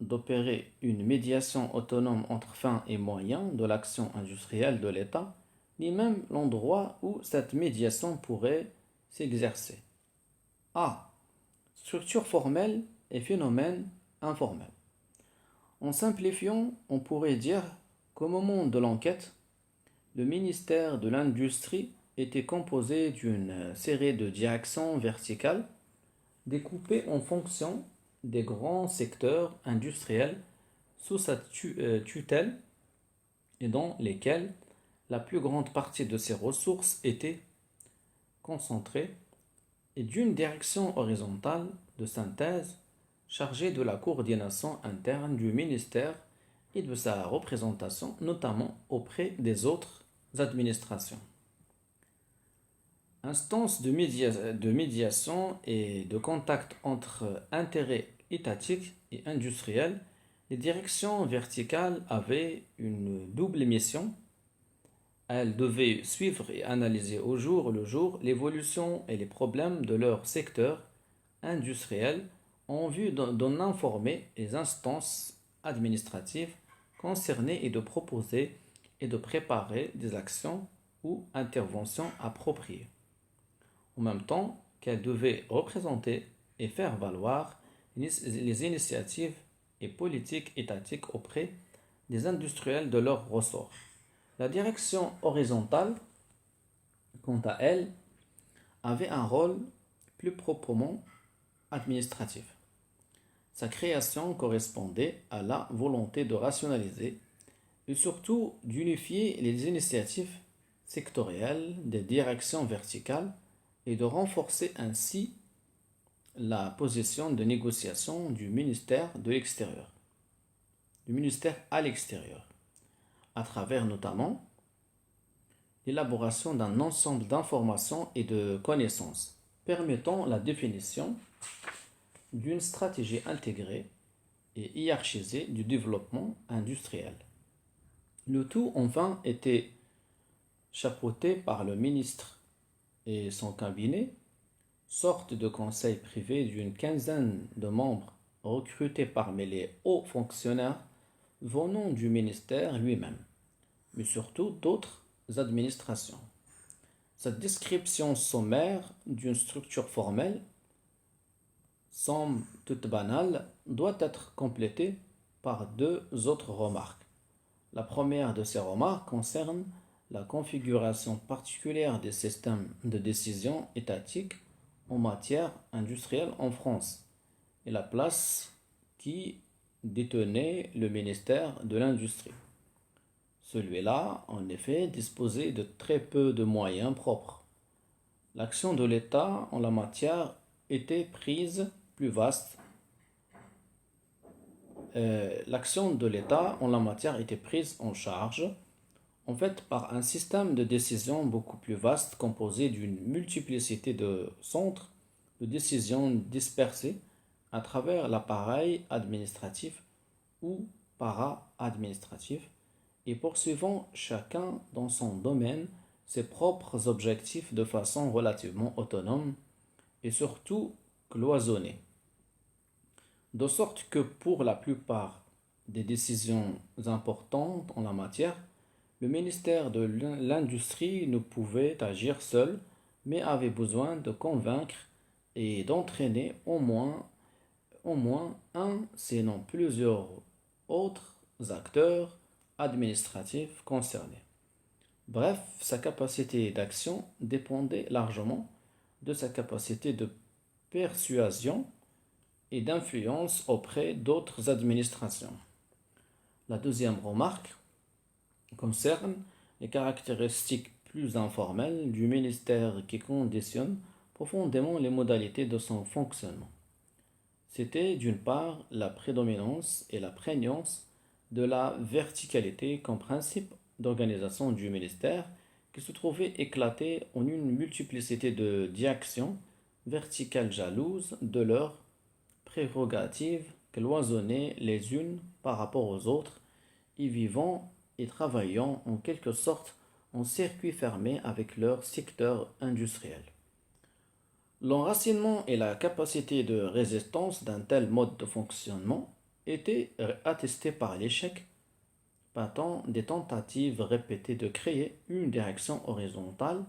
d'opérer une médiation autonome entre fins et moyens de l'action industrielle de l'État, ni même l'endroit où cette médiation pourrait s'exercer. A. Structure formelle et phénomène informel. En simplifiant, on pourrait dire qu'au moment de l'enquête, le ministère de l'Industrie était composé d'une série de directions verticales découpées en fonction des grands secteurs industriels sous sa tutelle et dans lesquels la plus grande partie de ses ressources était concentrée, et d'une direction horizontale de synthèse chargée de la coordination interne du ministère et de sa représentation, notamment auprès des autres administrations. Instance de médiation et de contact entre intérêts étatiques et industriels, les directions verticales avaient une double mission. Elles devaient suivre et analyser au jour le jour l'évolution et les problèmes de leur secteur industriel en vue d'en informer les instances administratives concernées et de proposer et de préparer des actions ou interventions appropriées. En même temps qu'elles devaient représenter et faire valoir les initiatives et politiques étatiques auprès des industriels de leur ressort. La direction horizontale, quant à elle, avait un rôle plus proprement administratif. Sa création correspondait à la volonté de rationaliser et surtout d'unifier les initiatives sectorielles des directions verticales et de renforcer ainsi la position de négociation du ministère à l'extérieur, à travers notamment l'élaboration d'un ensemble d'informations et de connaissances permettant la définition d'une stratégie intégrée et hiérarchisée du développement industriel. Le tout, enfin, était chapeauté par le ministre et son cabinet, sorte de conseil privé d'une quinzaine de membres recrutés parmi les hauts fonctionnaires venant du ministère lui-même, mais surtout d'autres administrations. Cette description sommaire d'une structure formelle, somme toute banale, doit être complétée par deux autres remarques. La première de ces remarques concerne la configuration particulière des systèmes de décision étatique en matière industrielle en France et la place qui détenait le ministère de l'Industrie. Celui-là, en effet, disposait de très peu de moyens propres. L'action de l'État en la matière était prise plus vaste. L'action de l'État en la matière était prise en charge, en fait, par un système de décision beaucoup plus vaste composé d'une multiplicité de centres de décisions dispersées à travers l'appareil administratif ou para-administratif et poursuivant chacun dans son domaine ses propres objectifs de façon relativement autonome et surtout cloisonnée. De sorte que pour la plupart des décisions importantes en la matière, le ministère de l'Industrie ne pouvait agir seul, mais avait besoin de convaincre et d'entraîner au moins un, sinon plusieurs autres acteurs administratifs concernés. Bref, sa capacité d'action dépendait largement de sa capacité de persuasion et d'influence auprès d'autres administrations. La deuxième remarque concerne les caractéristiques plus informelles du ministère qui conditionnent profondément les modalités de son fonctionnement. C'était d'une part la prédominance et la prégnance de la verticalité comme principe d'organisation du ministère qui se trouvait éclaté en une multiplicité de directions verticales jalouses de leurs prérogatives cloisonnées les unes par rapport aux autres y vivant et travaillant en quelque sorte en circuit fermé avec leur secteur industriel. L'enracinement et la capacité de résistance d'un tel mode de fonctionnement étaient attestés par l'échec patent des tentatives répétées de créer une direction horizontale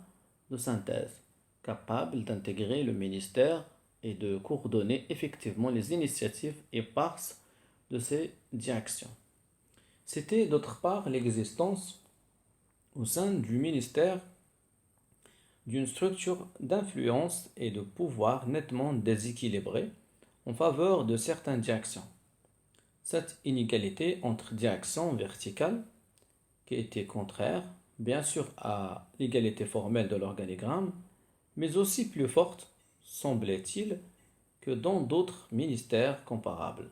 de synthèse, capable d'intégrer le ministère et de coordonner effectivement les initiatives éparses de ces directions. C'était d'autre part l'existence au sein du ministère d'une structure d'influence et de pouvoir nettement déséquilibrée en faveur de certaines directions. Cette inégalité entre directions verticales, qui était contraire, bien sûr, à l'égalité formelle de l'organigramme, mais aussi plus forte, semblait-il, que dans d'autres ministères comparables,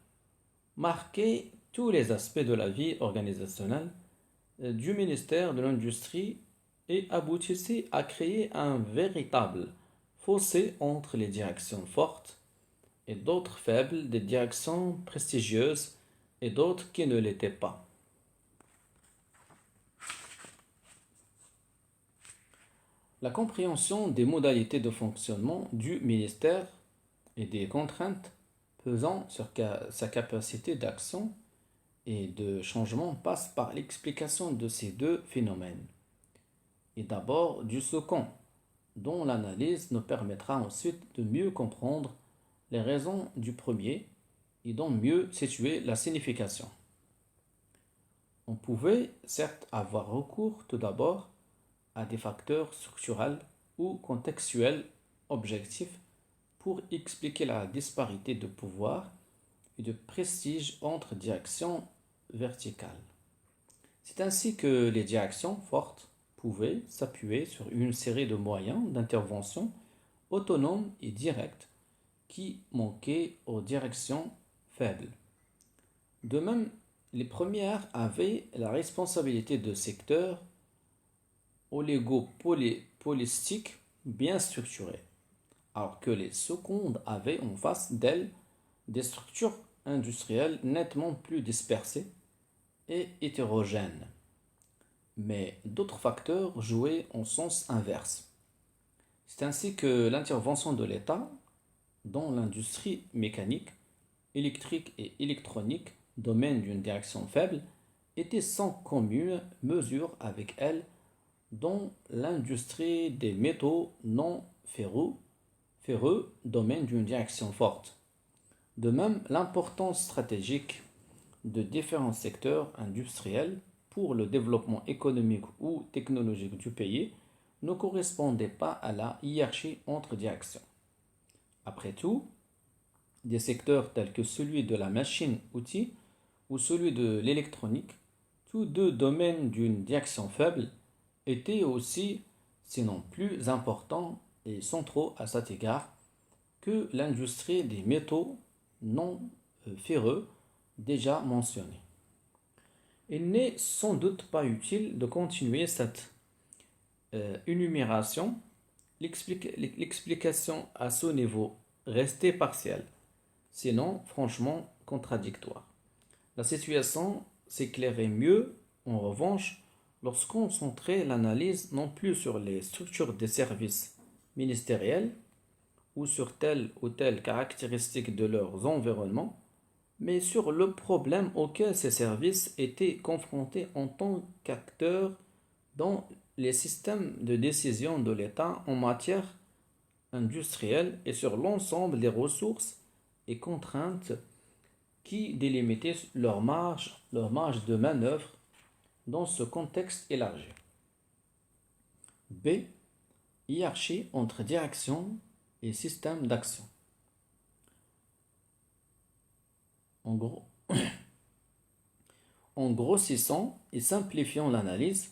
marquait tous les aspects de la vie organisationnelle du ministère de l'Industrie et aboutissait à créer un véritable fossé entre les directions fortes et d'autres faibles, des directions prestigieuses et d'autres qui ne l'étaient pas. La compréhension des modalités de fonctionnement du ministère et des contraintes pesant sur sa capacité d'action et de changement passe par l'explication de ces deux phénomènes, et d'abord du second, dont l'analyse nous permettra ensuite de mieux comprendre les raisons du premier et d'en mieux situer la signification. On pouvait certes avoir recours tout d'abord à des facteurs structurels ou contextuels objectifs pour expliquer la disparité de pouvoir et de prestige entre directions verticales. C'est ainsi que les directions fortes pouvaient s'appuyer sur une série de moyens d'intervention autonomes et directs qui manquaient aux directions faibles. De même, les premières avaient la responsabilité de secteurs oligopolistiques bien structurés, alors que les secondes avaient en face d'elles des structures industrielles nettement plus dispersées et hétérogènes. Mais d'autres facteurs jouaient en sens inverse. C'est ainsi que l'intervention de l'État dans l'industrie mécanique, électrique et électronique, domaine d'une direction faible, était sans commune mesure avec elle dans l'industrie des métaux non ferreux, domaine d'une direction forte. De même, l'importance stratégique de différents secteurs industriels pour le développement économique ou technologique du pays ne correspondait pas à la hiérarchie entre directions. Après tout, des secteurs tels que celui de la machine-outil ou celui de l'électronique, tous deux domaines d'une direction faible, étaient aussi, sinon plus importants et centraux à cet égard, que l'industrie des métaux non ferreux déjà mentionnée. Il n'est sans doute pas utile de continuer cette énumération. L'explication à ce niveau rester partielle, sinon franchement contradictoire. La situation s'éclairait mieux, en revanche, lorsqu'on centrait l'analyse non plus sur les structures des services ministériels ou sur telle ou telle caractéristique de leurs environnements, mais sur le problème auquel ces services étaient confrontés en tant qu'acteurs dans les systèmes de décision de l'État en matière industrielle et sur l'ensemble des ressources et contraintes qui délimitaient leur marge de manœuvre dans ce contexte élargi. B. Hiérarchie entre direction et système d'action. En gros, en grossissant et simplifiant l'analyse,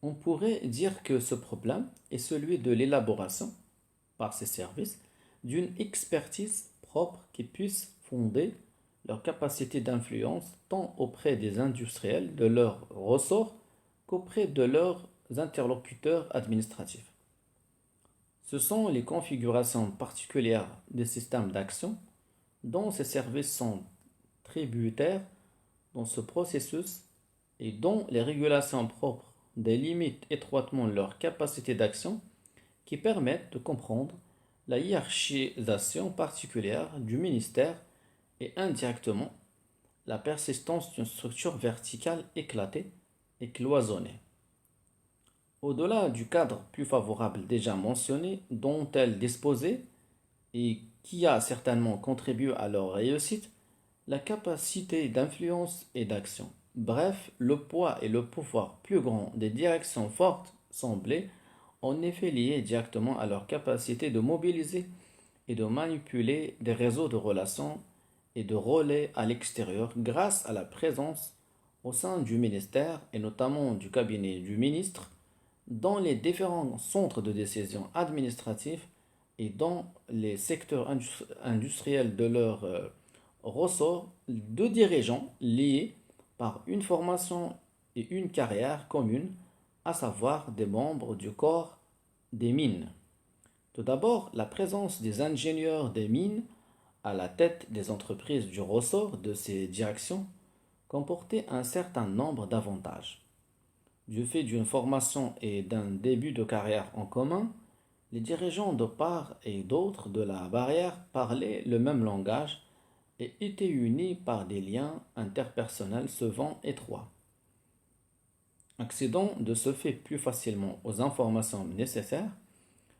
on pourrait dire que ce problème est celui de l'élaboration, par ces services, d'une expertise propre qui puisse fonder leur capacité d'influence tant auprès des industriels de leur ressort qu'auprès de leurs interlocuteurs administratifs. Ce sont les configurations particulières des systèmes d'action dont ces services sont tributaires dans ce processus et dont les régulations propres délimitent étroitement leur capacité d'action qui permettent de comprendre la hiérarchisation particulière du ministère et indirectement la persistance d'une structure verticale éclatée et cloisonnée. Au-delà du cadre plus favorable déjà mentionné dont elle disposait et qui a certainement contribué à leur réussite, la capacité d'influence et d'action, bref, le poids et le pouvoir plus grand des directions fortes semblaient en effet liés directement à leur capacité de mobiliser et de manipuler des réseaux de relations et de relais à l'extérieur grâce à la présence au sein du ministère et notamment du cabinet du ministre dans les différents centres de décision administratifs et dans les secteurs industriels de leur ressort de dirigeants liés par une formation et une carrière commune, à savoir des membres du corps des mines. Tout d'abord, la présence des ingénieurs des mines à la tête des entreprises du ressort de ces directions comportait un certain nombre d'avantages. Du fait d'une formation et d'un début de carrière en commun, les dirigeants de part et d'autre de la barrière parlaient le même langage et étaient unis par des liens interpersonnels souvent étroits. Accédant de ce fait plus facilement aux informations nécessaires,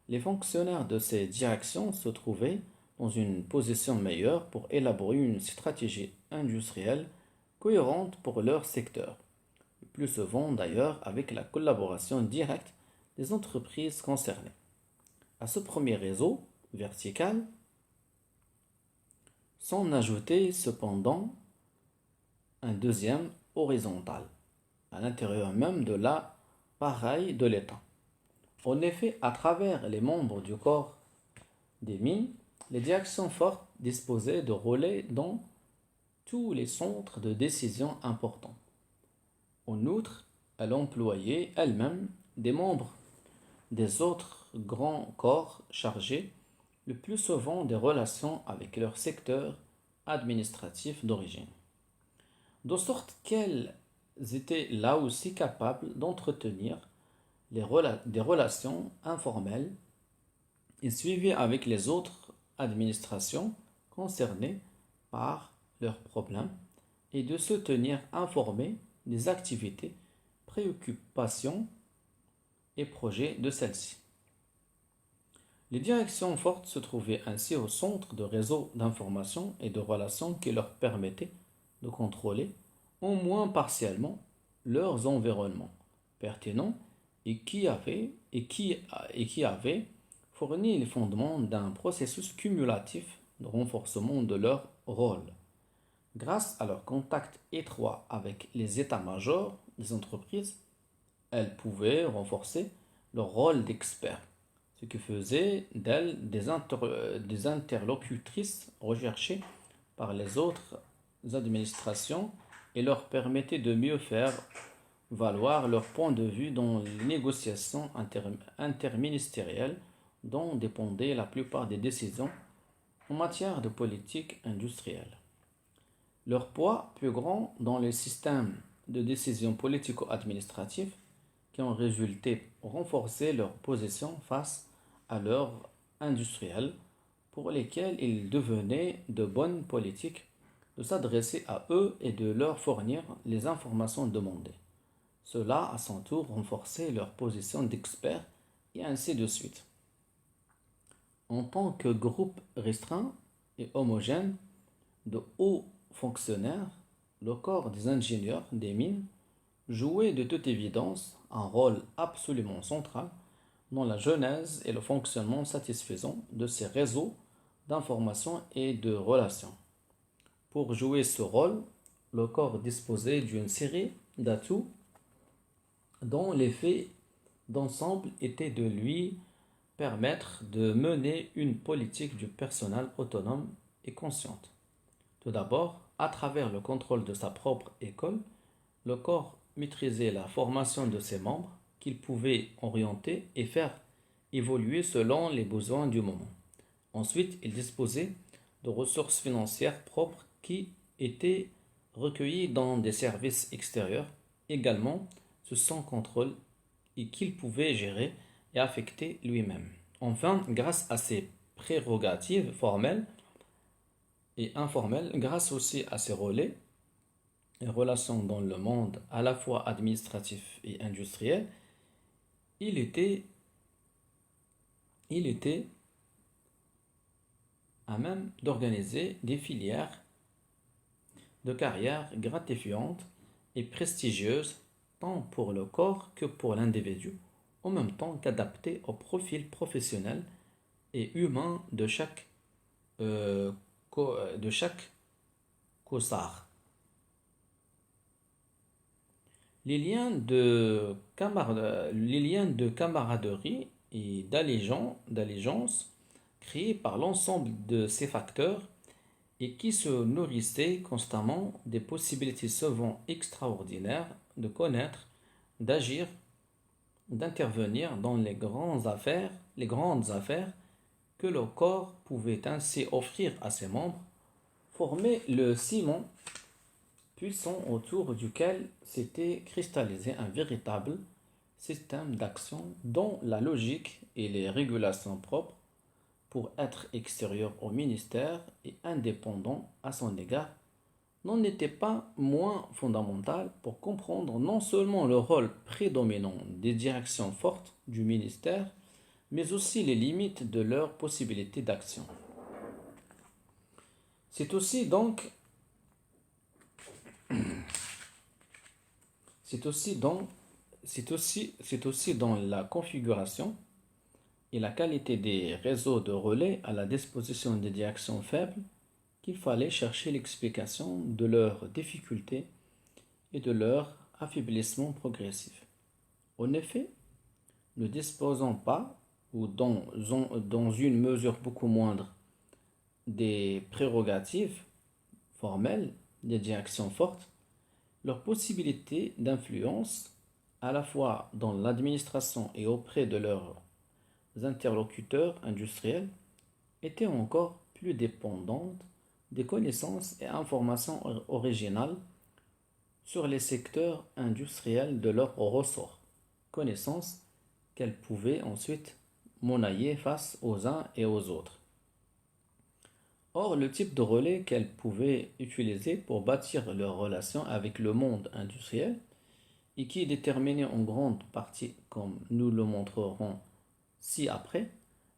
les fonctionnaires de ces directions se trouvaient dans une position meilleure pour élaborer une stratégie industrielle cohérente pour leur secteur, le plus souvent d'ailleurs avec la collaboration directe des entreprises concernées. À ce premier réseau vertical s'en ajoutait cependant un deuxième horizontal, à l'intérieur même de l'appareil de l'État. En effet, à travers les membres du corps des mines, les directions fortes disposaient de relais dans tous les centres de décision importants. En outre, elle employait elle-même des membres des autres grands corps chargés le plus souvent des relations avec leur secteur administratif d'origine, de sorte qu'elles étaient là aussi capables d'entretenir des relations informelles et suivies avec les autres administrations concernées par leurs problèmes et de se tenir informées des activités, préoccupations et projets de celles-ci. Les directions fortes se trouvaient ainsi au centre de réseaux d'information et de relations qui leur permettaient de contrôler, au moins partiellement, leurs environnements pertinents et qui avaient fourni les fondements d'un processus cumulatif de renforcement de leur rôle. Grâce à leur contact étroit avec les états-majors des entreprises, elles pouvaient renforcer leur rôle d'expert, ce qui faisait d'elles des interlocutrices recherchées par les autres administrations et leur permettait de mieux faire valoir leur point de vue dans les négociations interministérielles dont dépendaient la plupart des décisions en matière de politique industrielle. Leur poids plus grand dans les systèmes de décision politico-administratifs qui ont résulté renforcer leur position face à leurs industriels pour lesquels il devenait de bonne politique de s'adresser à eux et de leur fournir les informations demandées. Cela, à son tour, renforçait leur position d'experts et ainsi de suite. En tant que groupe restreint et homogène de hauts fonctionnaires, le corps des ingénieurs des mines jouait de toute évidence un rôle absolument central dans la genèse et le fonctionnement satisfaisant de ces réseaux d'information et de relations. Pour jouer ce rôle, le corps disposait d'une série d'atouts dont l'effet d'ensemble était de lui permettre de mener une politique du personnel autonome et consciente. Tout d'abord, à travers le contrôle de sa propre école, le corps maîtrisait la formation de ses membres qu'il pouvait orienter et faire évoluer selon les besoins du moment. Ensuite, il disposait de ressources financières propres qui étaient recueillies dans des services extérieurs, également sous son contrôle et qu'il pouvait gérer et affecter lui-même. Enfin, grâce à ses prérogatives formelles et informelles, grâce aussi à ses relais et relations dans le monde à la fois administratif et industriel, il était à même d'organiser des filières de carrière gratifiantes et prestigieuses tant pour le corps que pour l'individu, en même temps qu'adaptées au profil professionnel et humain de chaque cossard. Les liens de camaraderie et d'allégeance créés par l'ensemble de ces facteurs et qui se nourrissaient constamment des possibilités souvent extraordinaires de connaître, d'agir, d'intervenir dans les grandes affaires que le corps pouvait ainsi offrir à ses membres, formaient le ciment puissant autour duquel s'était cristallisé un véritable système d'action dont la logique et les régulations propres pour être extérieur au ministère et indépendant à son égard n'en étaient pas moins fondamentales pour comprendre non seulement le rôle prédominant des directions fortes du ministère, mais aussi les limites de leurs possibilités d'action. C'est aussi donc C'est aussi dans la configuration et la qualité des réseaux de relais à la disposition des directions faibles qu'il fallait chercher l'explication de leurs difficultés et de leur affaiblissement progressif. En effet, ne disposant pas, ou dans une mesure beaucoup moindre, des prérogatives formelles des directions fortes, leurs possibilités d'influence, à la fois dans l'administration et auprès de leurs interlocuteurs industriels, étaient encore plus dépendantes des connaissances et informations originales sur les secteurs industriels de leur ressort, connaissances qu'elles pouvaient ensuite monnayer face aux uns et aux autres. Or, le type de relais qu'elles pouvaient utiliser pour bâtir leurs relations avec le monde industriel, et qui est déterminé en grande partie, comme nous le montrerons ci-après,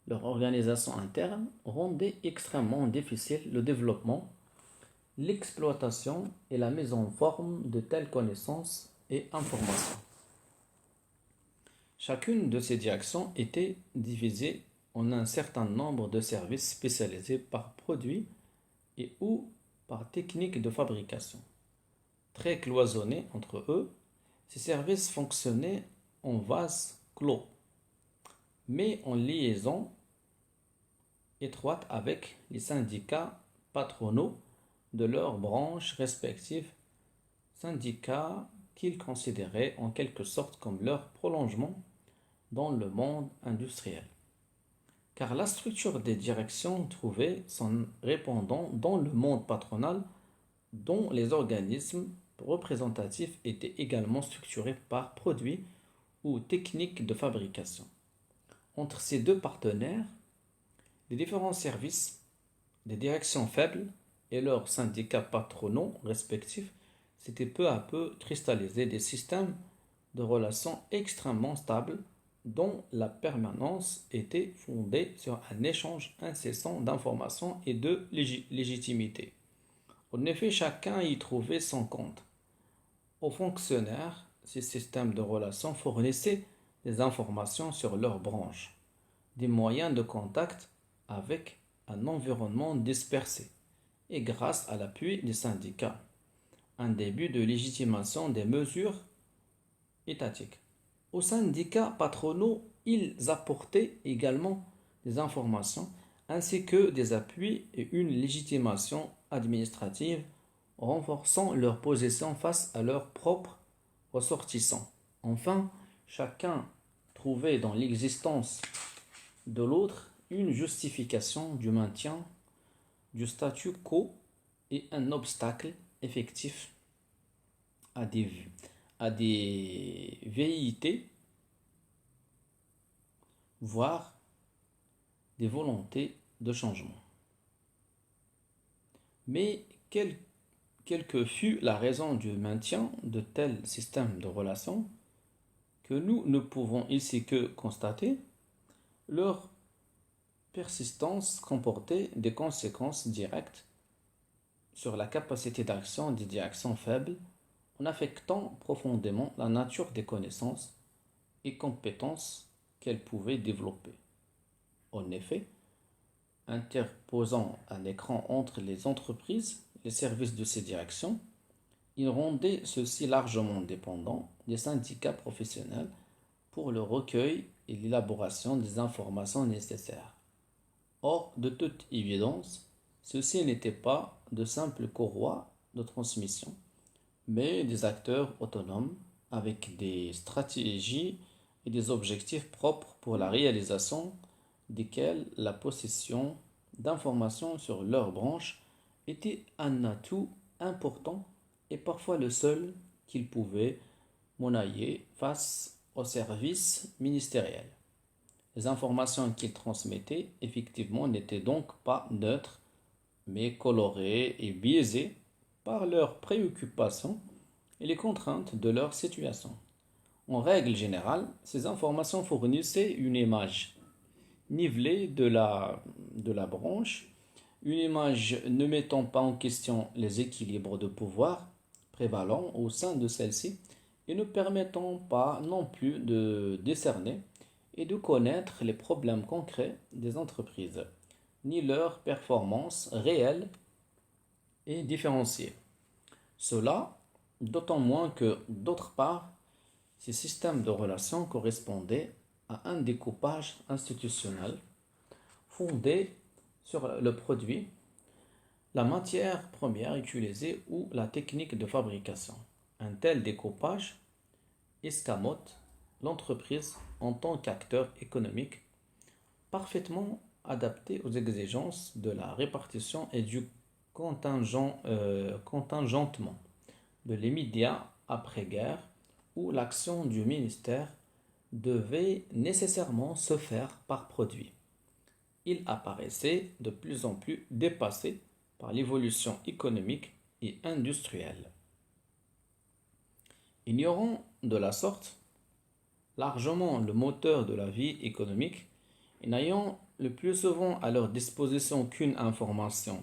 leur organisation interne, rendait extrêmement difficile le développement, l'exploitation et la mise en forme de telles connaissances et informations. Chacune de ces directions était divisée en un certain nombre de services spécialisés par produit et ou par technique de fabrication. Très cloisonnés entre eux, ces services fonctionnaient en vase clos, mais en liaison étroite avec les syndicats patronaux de leurs branches respectives, syndicats qu'ils considéraient en quelque sorte comme leur prolongement dans le monde industriel. car la structure des directions trouvait son répondant dans le monde patronal, dont les organismes représentatifs étaient également structurés par produits ou techniques de fabrication. Entre ces deux partenaires, les différents services, les directions faibles et leurs syndicats patronaux respectifs s'étaient peu à peu cristallisés des systèmes de relations extrêmement stables dont la permanence était fondée sur un échange incessant d'informations et de légitimité. En effet, chacun y trouvait son compte. Aux fonctionnaires, ces systèmes de relations fournissaient des informations sur leur branche, des moyens de contact avec un environnement dispersé, et grâce à l'appui des syndicats, un début de légitimation des mesures étatiques. Aux syndicats patronaux, ils apportaient également des informations ainsi que des appuis et une légitimation administrative renforçant leur position face à leurs propres ressortissants. Enfin, chacun trouvait dans l'existence de l'autre une justification du maintien du statu quo et un obstacle effectif à des velléités, voire des volontés de changement. Mais quelle que fût la raison du maintien de tels systèmes de relations, que nous ne pouvons ici que constater, leur persistance comportait des conséquences directes sur la capacité d'action des directions faibles en affectant profondément la nature des connaissances et compétences qu'elles pouvaient développer. En effet, interposant un écran entre les entreprises et les services de ces directions, il rendait ceux-ci largement dépendants des syndicats professionnels pour le recueil et l'élaboration des informations nécessaires. Or, de toute évidence, ceux-ci n'étaient pas de simples courroies de transmission, mais des acteurs autonomes avec des stratégies et des objectifs propres pour la réalisation desquels la possession d'informations sur leur branche était un atout important et parfois le seul qu'ils pouvaient monnayer face aux services ministériels. Les informations qu'ils transmettaient effectivement n'étaient donc pas neutres, mais colorées et biaisées par leurs préoccupations et les contraintes de leur situation. En règle générale, ces informations fournissaient une image nivelée de la branche, une image ne mettant pas en question les équilibres de pouvoir prévalents au sein de celle-ci et ne permettant pas non plus de décerner et de connaître les problèmes concrets des entreprises, ni leurs performances réelles et différenciées. Cela d'autant moins que, d'autre part, ces systèmes de relations correspondaient à un découpage institutionnel fondé sur le produit, la matière première utilisée ou la technique de fabrication. Un tel découpage escamote l'entreprise en tant qu'acteur économique parfaitement adapté aux exigences de la répartition et du contingentement de l'immédiat après-guerre où l'action du ministère devait nécessairement se faire par produit. Il apparaissait de plus en plus dépassé par l'évolution économique et industrielle. Ignorant de la sorte largement le moteur de la vie économique et n'ayant le plus souvent à leur disposition qu'une information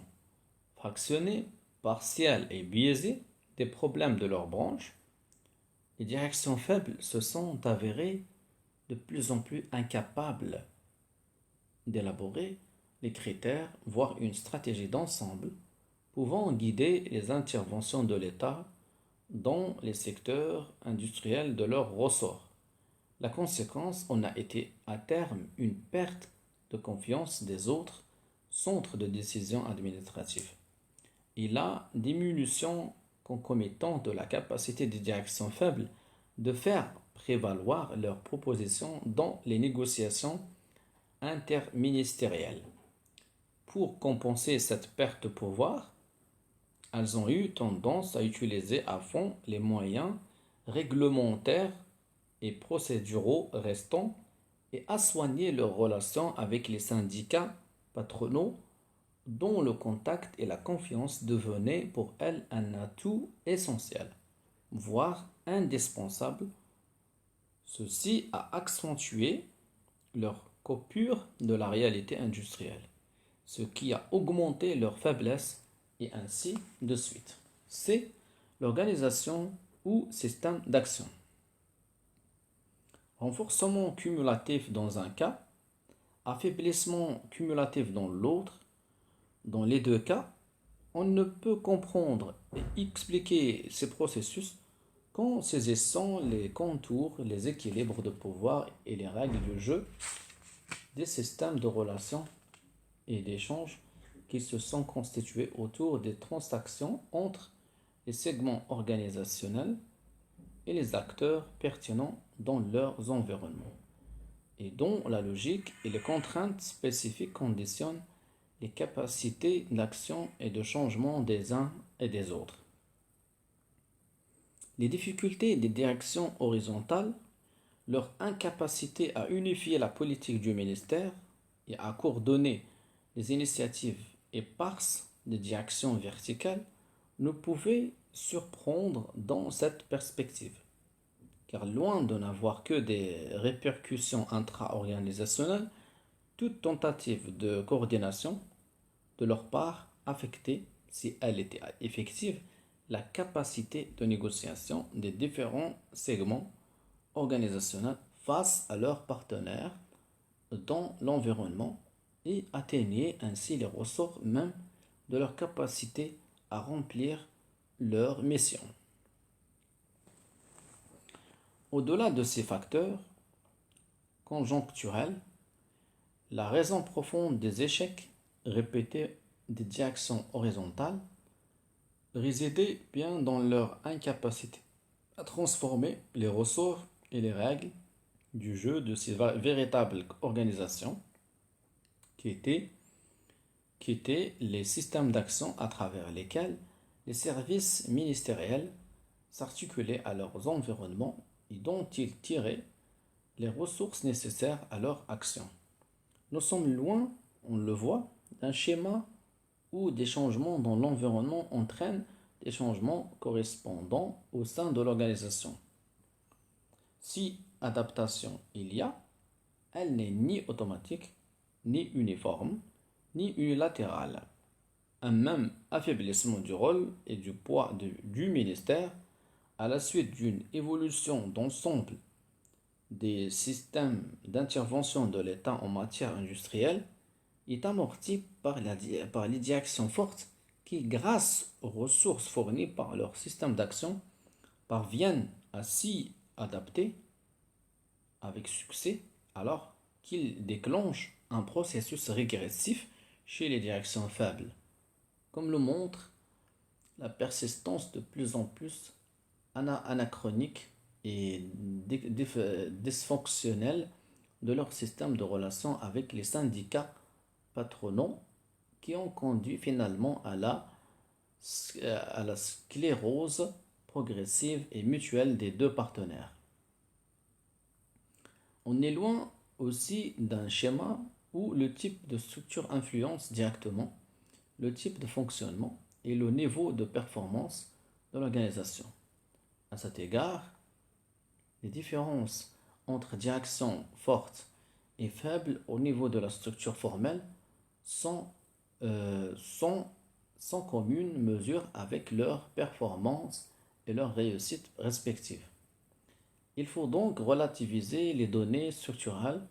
fractionnée, partielle et biaisée des problèmes de leur branche, les directions faibles se sont avérées de plus en plus incapables d'élaborer les critères, voire une stratégie d'ensemble pouvant guider les interventions de l'État dans les secteurs industriels de leur ressort. La conséquence en a été à terme une perte de confiance des autres centres de décision administratifs et la diminution concomitante de la capacité des directions faibles de faire prévaloir leurs propositions dans les négociations interministérielles. Pour compenser cette perte de pouvoir, elles ont eu tendance à utiliser à fond les moyens réglementaires et procéduraux restants et à soigner leurs relations avec les syndicats patronaux dont le contact et la confiance devenaient pour elles un atout essentiel, voire indispensable. Ceci a accentué leur coupure de la réalité industrielle, ce qui a augmenté leur faiblesse et ainsi de suite. C'est l'organisation ou système d'action. Renforcement cumulatif dans un cas, affaiblissement cumulatif dans l'autre. Dans les deux cas, on ne peut comprendre et expliquer ces processus qu'en saisissant les contours, les équilibres de pouvoir et les règles du jeu des systèmes de relations et d'échanges qui se sont constitués autour des transactions entre les segments organisationnels et les acteurs pertinents dans leurs environnements, et dont la logique et les contraintes spécifiques conditionnent les capacités d'action et de changement des uns et des autres. Les difficultés des directions horizontales, leur incapacité à unifier la politique du ministère et à coordonner les initiatives éparses des directions verticales nous pouvaient surprendre dans cette perspective, car loin de n'avoir que des répercussions intra-organisationnelles, toute tentative de coordination de leur part affectait, si elle était effective, la capacité de négociation des différents segments organisationnels face à leurs partenaires dans l'environnement et atteignait ainsi les ressorts même de leur capacité à remplir leur mission. Au-delà de ces facteurs conjoncturels, la raison profonde des échecs répétés des directions horizontales résidait bien dans leur incapacité à transformer les ressorts et les règles du jeu de ces véritables organisations qui étaient les systèmes d'action à travers lesquels les services ministériels s'articulaient à leurs environnements et dont ils tiraient les ressources nécessaires à leur action. Nous sommes loin, on le voit, d'un schéma où des changements dans l'environnement entraînent des changements correspondants au sein de l'organisation. Si adaptation il y a, elle n'est ni automatique, ni uniforme, ni unilatérale. Un même affaiblissement du rôle et du poids du ministère à la suite d'une évolution d'ensemble des systèmes d'intervention de l'État en matière industrielle est amorti par les directions fortes qui, grâce aux ressources fournies par leur système d'action, parviennent à s'y adapter avec succès alors qu'ils déclenchent un processus régressif chez les directions faibles, comme le montre la persistance de plus en plus anachronique et dysfonctionnelle de leur système de relations avec les syndicats patronaux qui ont conduit finalement à la sclérose progressive et mutuelle des deux partenaires. On est loin aussi d'un schéma où le type de structure influence directement le type de fonctionnement et le niveau de performance de l'organisation. À cet égard, les différences entre directions fortes et faibles au niveau de la structure formelle sont sans commune mesure avec leur performance et leur réussite respectives. Il faut donc relativiser les données structurelles,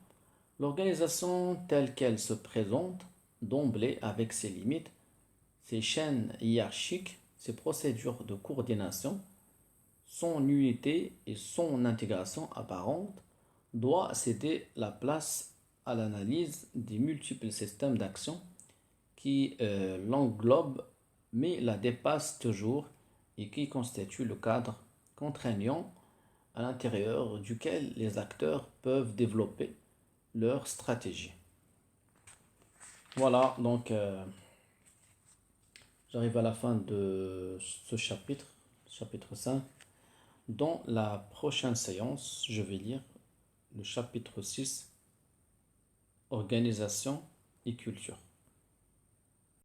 l'organisation telle qu'elle se présente d'emblée avec ses limites, ses chaînes hiérarchiques, ses procédures de coordination, son unité et son intégration apparente doit céder la place à l'analyse des multiples systèmes d'action qui l'englobent mais la dépassent toujours et qui constituent le cadre contraignant à l'intérieur duquel les acteurs peuvent développer leur stratégie. Voilà, donc j'arrive à la fin de ce chapitre, chapitre 5. Dans la prochaine séance, je vais lire le chapitre 6, organisation et culture.